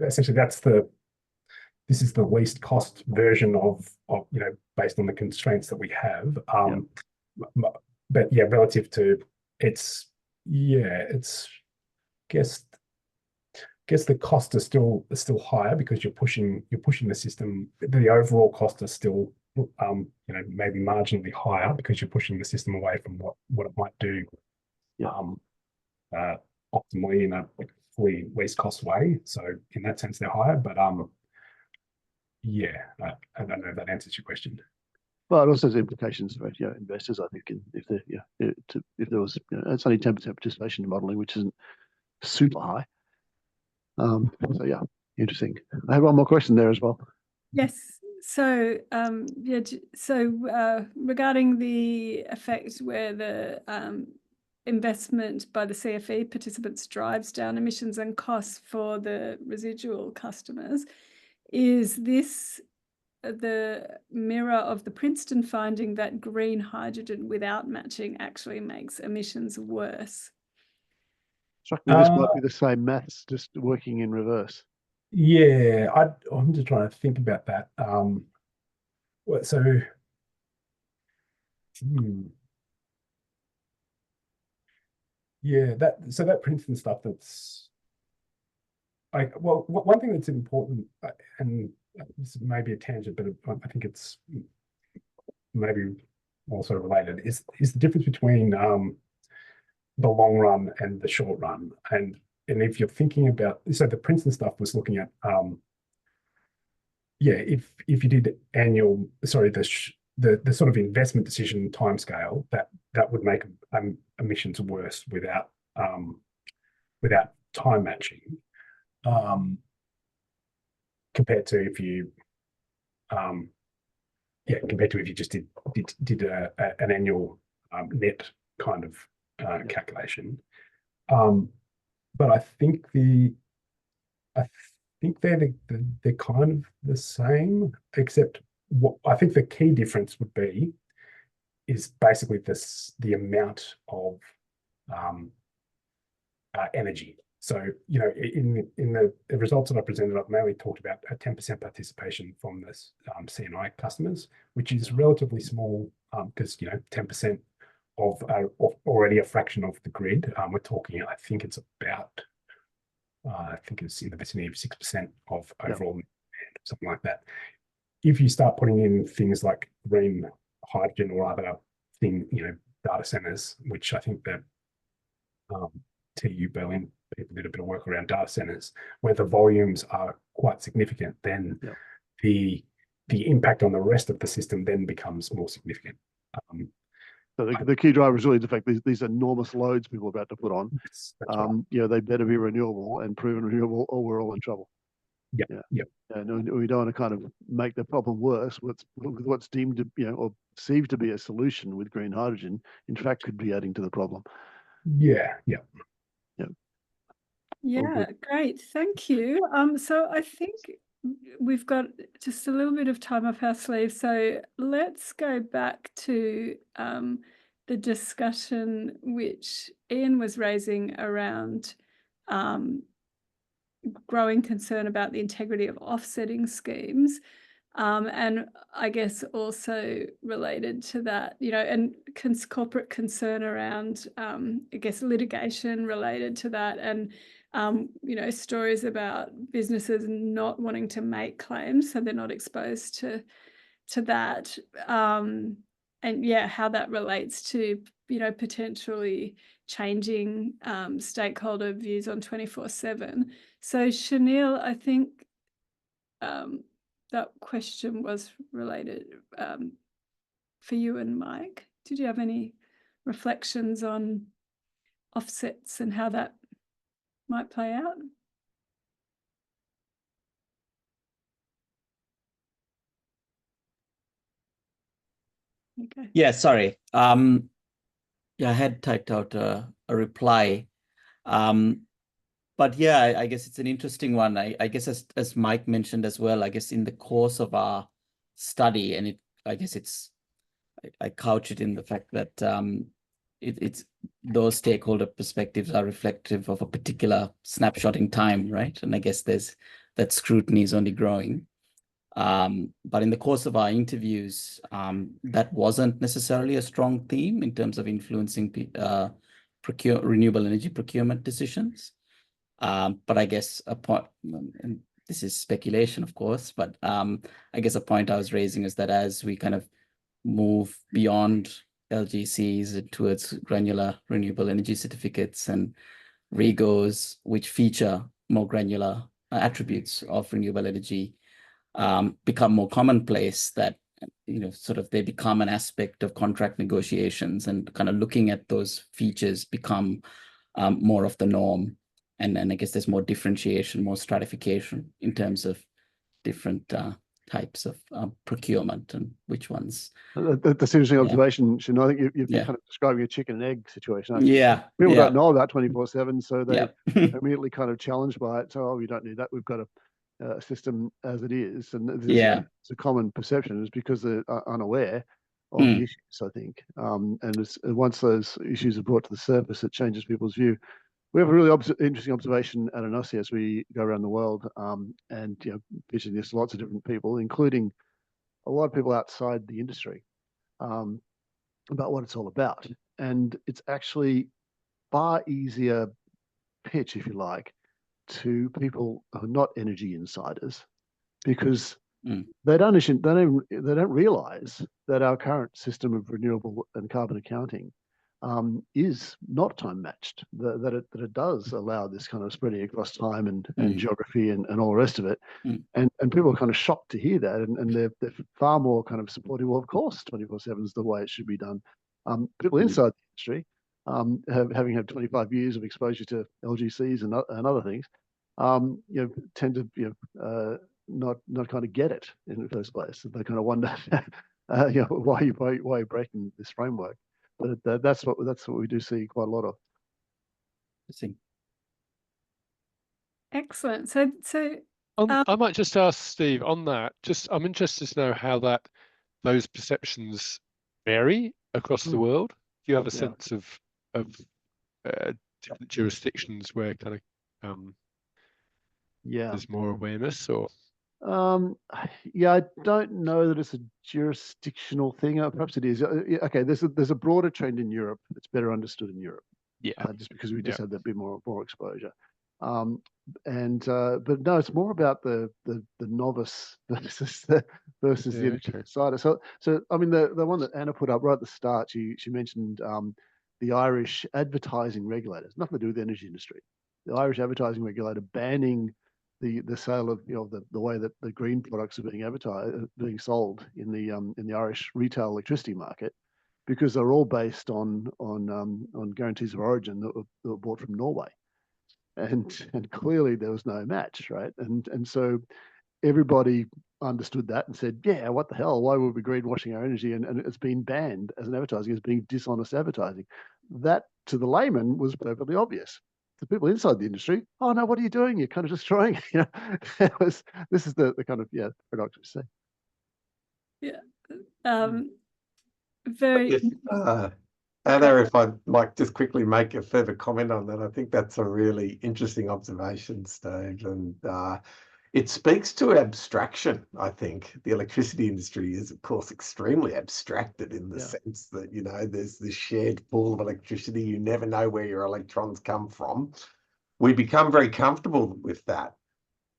Essentially, this is the least cost version of based on the constraints that we have. But yeah, relative to it's guess the costs are still higher because you're pushing the system. The overall cost is still maybe marginally higher because you're pushing the system away from what it might do optimally in a fully least cost way. So in that sense, they're higher. But yeah, I don't know if that answers your question. Well, it also has implications for investors. I think if there was it's only 10% participation in modelling, which isn't super high. So yeah, interesting. I have one more question there as well. Yes. So regarding the effect where the investment by the CFE participants drives down emissions and costs for the residual customers, is this the mirror of the Princeton finding that green hydrogen without matching actually makes emissions worse? Struck me this might be the same maths, just working in reverse. Yeah, I'm just trying to think about that. Yeah, that Princeton stuff, that's one thing that's important, and this may be a tangent, but I think it's maybe also related, is the difference between the long run and the short run. And if you're thinking about, so the Princeton stuff was looking at if you did annual, sorry, the sort of investment decision timescale, that would make emissions worse without time matching, compared to if you just did an annual net kind of calculation. But I think they're kind of the same, except what I think the key difference would be is basically the amount of energy. So, in the results that I presented, I've mainly talked about a 10% participation from the C&I customers, which is relatively small, because 10% of already a fraction of the grid. We're talking, I think it's in the vicinity of 6% of overall demand, something like that. If you start putting in things like green hydrogen or other data centers, which I think that TU Berlin people did a bit of work around data centers, where the volumes are quite significant, then the impact on the rest of the system then becomes more significant. So the key driver is really the fact these enormous loads people are about to put on. That's right. They better be renewable and proven renewable, or we're all in trouble. And we don't want to kind of make the problem worse. What's deemed to or perceived to be a solution with green hydrogen, in fact, could be adding to the problem. Yeah. Yeah, great. Thank you. So I think we've got just a little bit of time up our sleeve. So let's go back to the discussion which Ian was raising around growing concern about the integrity of offsetting schemes. And I guess also related to that, and corporate concern around, I guess, litigation related to that, and, stories about businesses not wanting to make claims, so they're not exposed to that. And how that relates to, potentially changing stakeholder views on 24/7. So Chanel, I think that question was related for you and Mike. Did you have any reflections on offsets and how that might play out? Okay. Yeah, sorry. I had typed out a reply. But yeah, I guess it's an interesting one. I guess as Mike mentioned as well, I guess in the course of our study, and I couch it in the fact that it's those stakeholder perspectives are reflective of a particular snapshot in time, right? And I guess that scrutiny is only growing. But in the course of our interviews, that wasn't necessarily a strong theme in terms of influencing renewable energy procurement decisions. But I guess a point, and this is speculation, of course, but I guess a point I was raising is that as we kind of move beyond LGCs and towards granular renewable energy certificates and REGOs, which feature more granular attributes of renewable energy, become more commonplace, that sort of they become an aspect of contract negotiations, and kind of looking at those features become more of the norm. And I guess there's more differentiation, more stratification in terms of different types of procurement and which ones. That's an interesting observation, Shin. I think you're kind of describing a chicken and egg situation. Aren't you? People don't know about 24/7, so they're immediately kind of challenged by it. So, we don't need that. We've got a system as it is, and it's a common perception is because they're unaware of the issues, I think. And once those issues are brought to the surface, it changes people's view. We have a really interesting observation at Anossi as we go around the world, and pitching this to lots of different people, including a lot of people outside the industry, about what it's all about. And it's actually far easier pitch, if you like, to people who are not energy insiders, because they don't realize that our current system of renewable and carbon accounting is not time matched, that it does allow this kind of spreading across time and geography and all the rest of it. And people are kind of shocked to hear that, and they're far more kind of supportive. Well, of course, 24/7 is the way it should be done. People inside the industry, having had 25 years of exposure to LGCs and other things, tend to not kind of get it in the first place. They kind of wonder, why are you breaking this framework? But that's what we do see quite a lot of. Excellent. So I might just ask Steve on that. I'm interested to know how those perceptions vary across the world. Do you have a sense of different jurisdictions where kind of there's more awareness, or? I don't know that it's a jurisdictional thing. Perhaps it is. Okay, there's a broader trend in Europe. It's better understood in Europe. Just because we just had that bit more exposure. But no, it's more about the novice versus the energy insider. So I mean, the one that Anna put up right at the start, she mentioned the Irish advertising regulators. Nothing to do with the energy industry. The Irish advertising regulator banning the sale of the way that the green products are being sold in the Irish retail electricity market, because they're all based on guarantees of origin that were bought from Norway, and clearly there was no match, right? And so everybody understood that and said, yeah, what the hell? Why would we greenwashing our energy? And it's been banned as an advertising, as being dishonest advertising. That to the layman was perfectly obvious. To people inside the industry, oh no, what are you doing? You're kind of destroying it. This is the kind of paradox we see. Very. Anna, if I'd like just quickly make a further comment on that, I think that's a really interesting observation, Steve, and it speaks to abstraction. I think the electricity industry is, of course, extremely abstracted in the sense that, there's this shared pool of electricity. You never know where your electrons come from. We become very comfortable with that.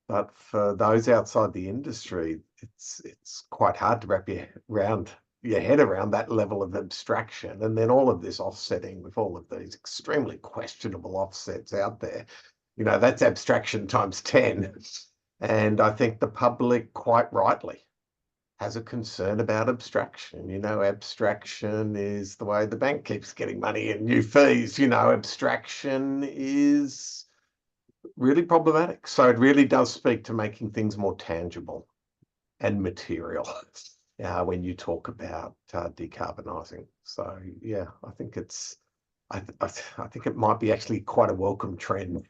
But for those outside the industry, it's quite hard to wrap your head around that level of abstraction. And then all of this offsetting with all of these extremely questionable offsets out there, that's abstraction times 10. And I think the public quite rightly has a concern about abstraction. Abstraction is the way the bank keeps getting money and new fees. Abstraction is really problematic. So it really does speak to making things more tangible and material when you talk about decarbonising. So yeah, I think I think it might be actually quite a welcome trend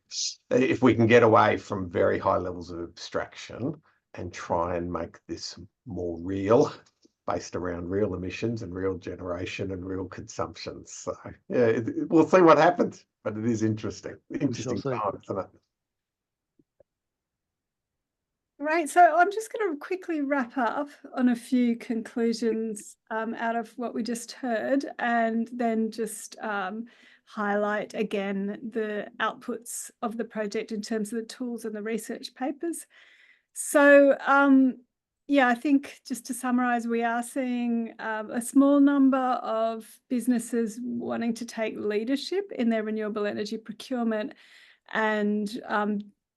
if we can get away from very high levels of abstraction and try and make this more real, based around real emissions and real generation and real consumption. So yeah, we'll see what happens, but it is interesting. Interesting time, isn't it? Right, so I'm just going to quickly wrap up on a few conclusions out of what we just heard, and then just highlight again the outputs of the project in terms of the tools and the research papers. So yeah, I think just to summarize, we are seeing a small number of businesses wanting to take leadership in their renewable energy procurement, and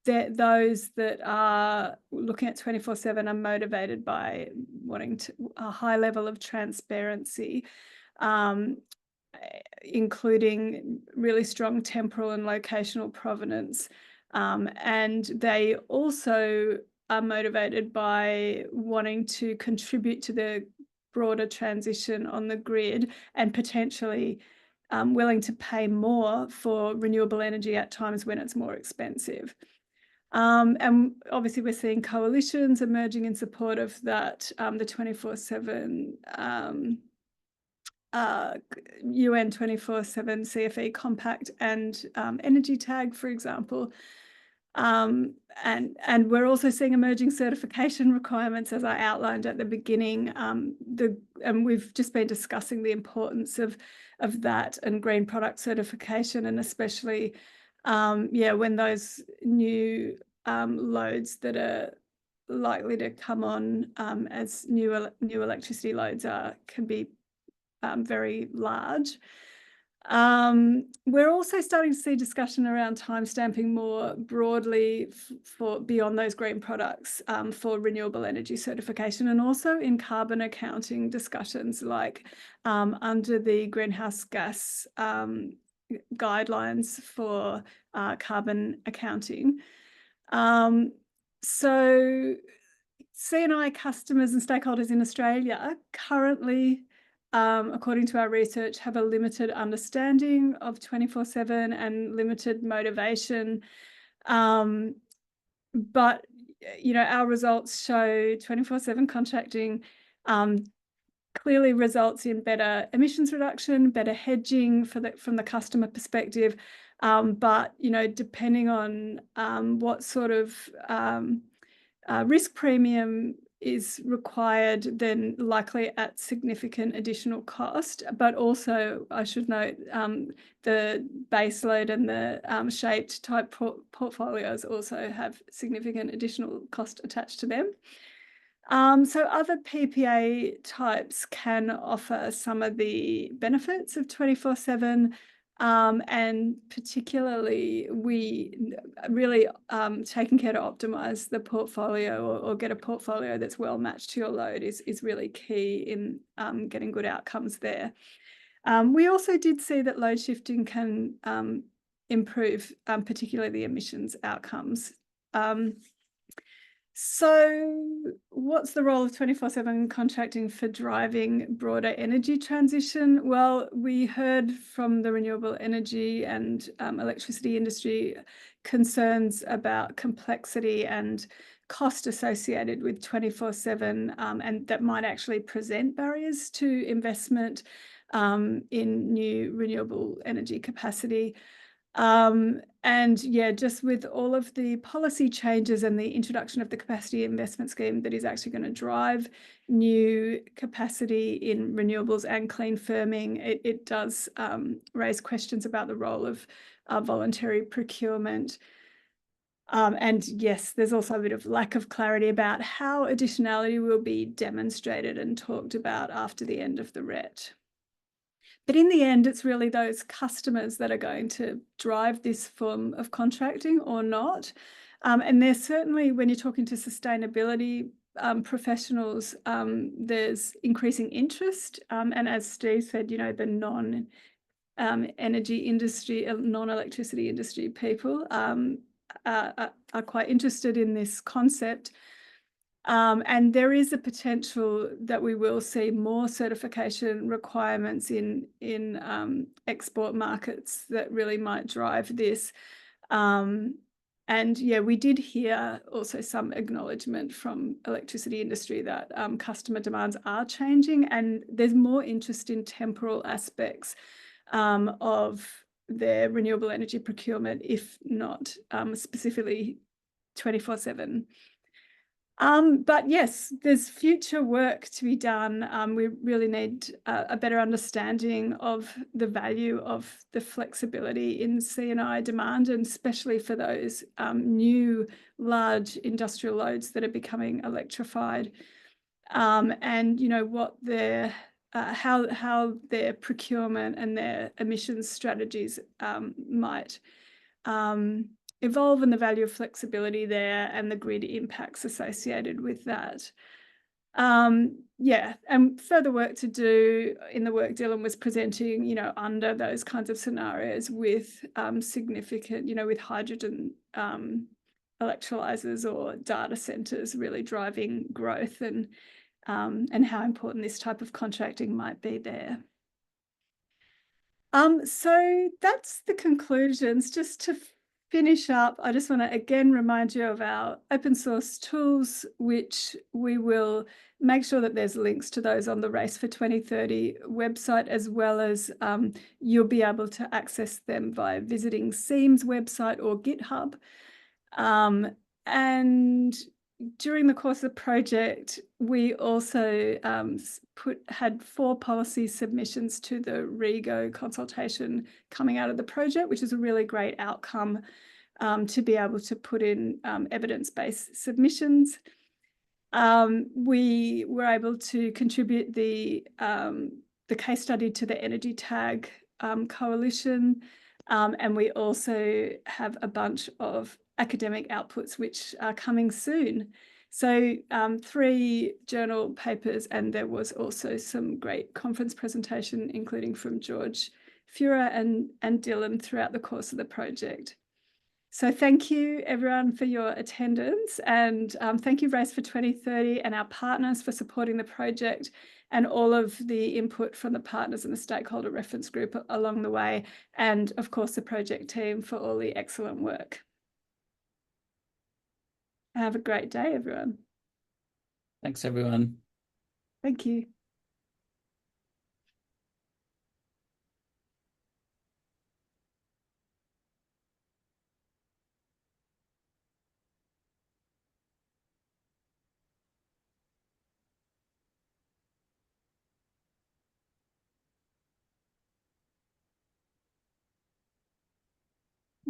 those that are looking at 24/7 are motivated by wanting a high level of transparency, including really strong temporal and locational provenance. And they also are motivated by wanting to contribute to the broader transition on the grid, and potentially willing to pay more for renewable energy at times when it's more expensive. And obviously we're seeing coalitions emerging in support of that, the 24/7 UN 24/7 CFE Compact and Energy Tag, for example. And we're also seeing emerging certification requirements, as I outlined at the beginning. And we've just been discussing the importance of that and green product certification, and especially when those new loads that are likely to come on as new electricity loads can be very large. We're also starting to see discussion around timestamping more broadly for beyond those green products for renewable energy certification, and also in carbon accounting discussions, like under the greenhouse gas guidelines for carbon accounting. So C&I customers and stakeholders in Australia currently, according to our research, have a limited understanding of 24/7 and limited motivation. But our results show 24/7 contracting clearly results in better emissions reduction, better hedging from the customer perspective. But depending on what sort of risk premium is required, then likely at significant additional cost. But also, I should note, the baseload and the shaped type portfolios also have significant additional cost attached to them. So other PPA types can offer some of the benefits of 24/7. And particularly, we really taking care to optimize the portfolio or get a portfolio that's well matched to your load is really key in getting good outcomes there. We also did see that load shifting can improve particularly the emissions outcomes. So what's the role of 24/7 contracting for driving broader energy transition? Well, we heard from the renewable energy and electricity industry concerns about complexity and cost associated with 24/7, and that might actually present barriers to investment in new renewable energy capacity. And just with all of the policy changes and the introduction of the capacity investment scheme that is actually going to drive new capacity in renewables and clean firming, it does raise questions about the role of voluntary procurement. And yes, there's also a bit of lack of clarity about how additionality will be demonstrated and talked about after the end of the RET. But in the end, it's really those customers that are going to drive this form of contracting or not. And there's certainly, when you're talking to sustainability professionals, there's increasing interest. And as Steve said, the non-energy industry, non-electricity industry people are quite interested in this concept. And there is a potential that we will see more certification requirements in export markets that really might drive this. And we did hear also some acknowledgement from electricity industry that customer demands are changing, and there's more interest in temporal aspects of their renewable energy procurement, if not specifically 24/7. But yes, there's future work to be done. We really need a better understanding of the value of the flexibility in C&I demand, and especially for those new large industrial loads that are becoming electrified. And what their how their procurement and their emissions strategies might evolve, and the value of flexibility there and the grid impacts associated with that. Yeah, and further work to do in the work Dylan was presenting, under those kinds of scenarios with significant, with hydrogen electrolyzers or data centers really driving growth, and how important this type of contracting might be there. So that's the conclusions. Just to finish up, I just want to again remind you of our open source tools, which we will make sure that there's links to those on the Race for 2030 website, as well as you'll be able to access them via visiting SEAM's website or GitHub. And during the course of the project, we also had 4 policy submissions to the REGO consultation coming out of the project, which is a really great outcome to be able to put in evidence-based submissions. We were able to contribute the case study to the Energy Tag Coalition, and we also have a bunch of academic outputs which are coming soon. So 3 journal papers, and there was also some great conference presentation, including from George Fura and Dylan throughout the course of the project. So thank you everyone for your attendance, and thank you Race for 2030 and our partners for supporting the project, and all of the input from the partners and the stakeholder reference group along the way, and of course the project team for all the excellent work. Have a great day, everyone. Thanks, everyone. Thank you.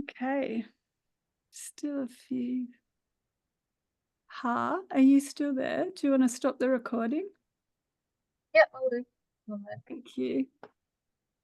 Okay, still a few. Ha, are you still there? Do you want to stop the recording? Yeah, I'll do. Thank you.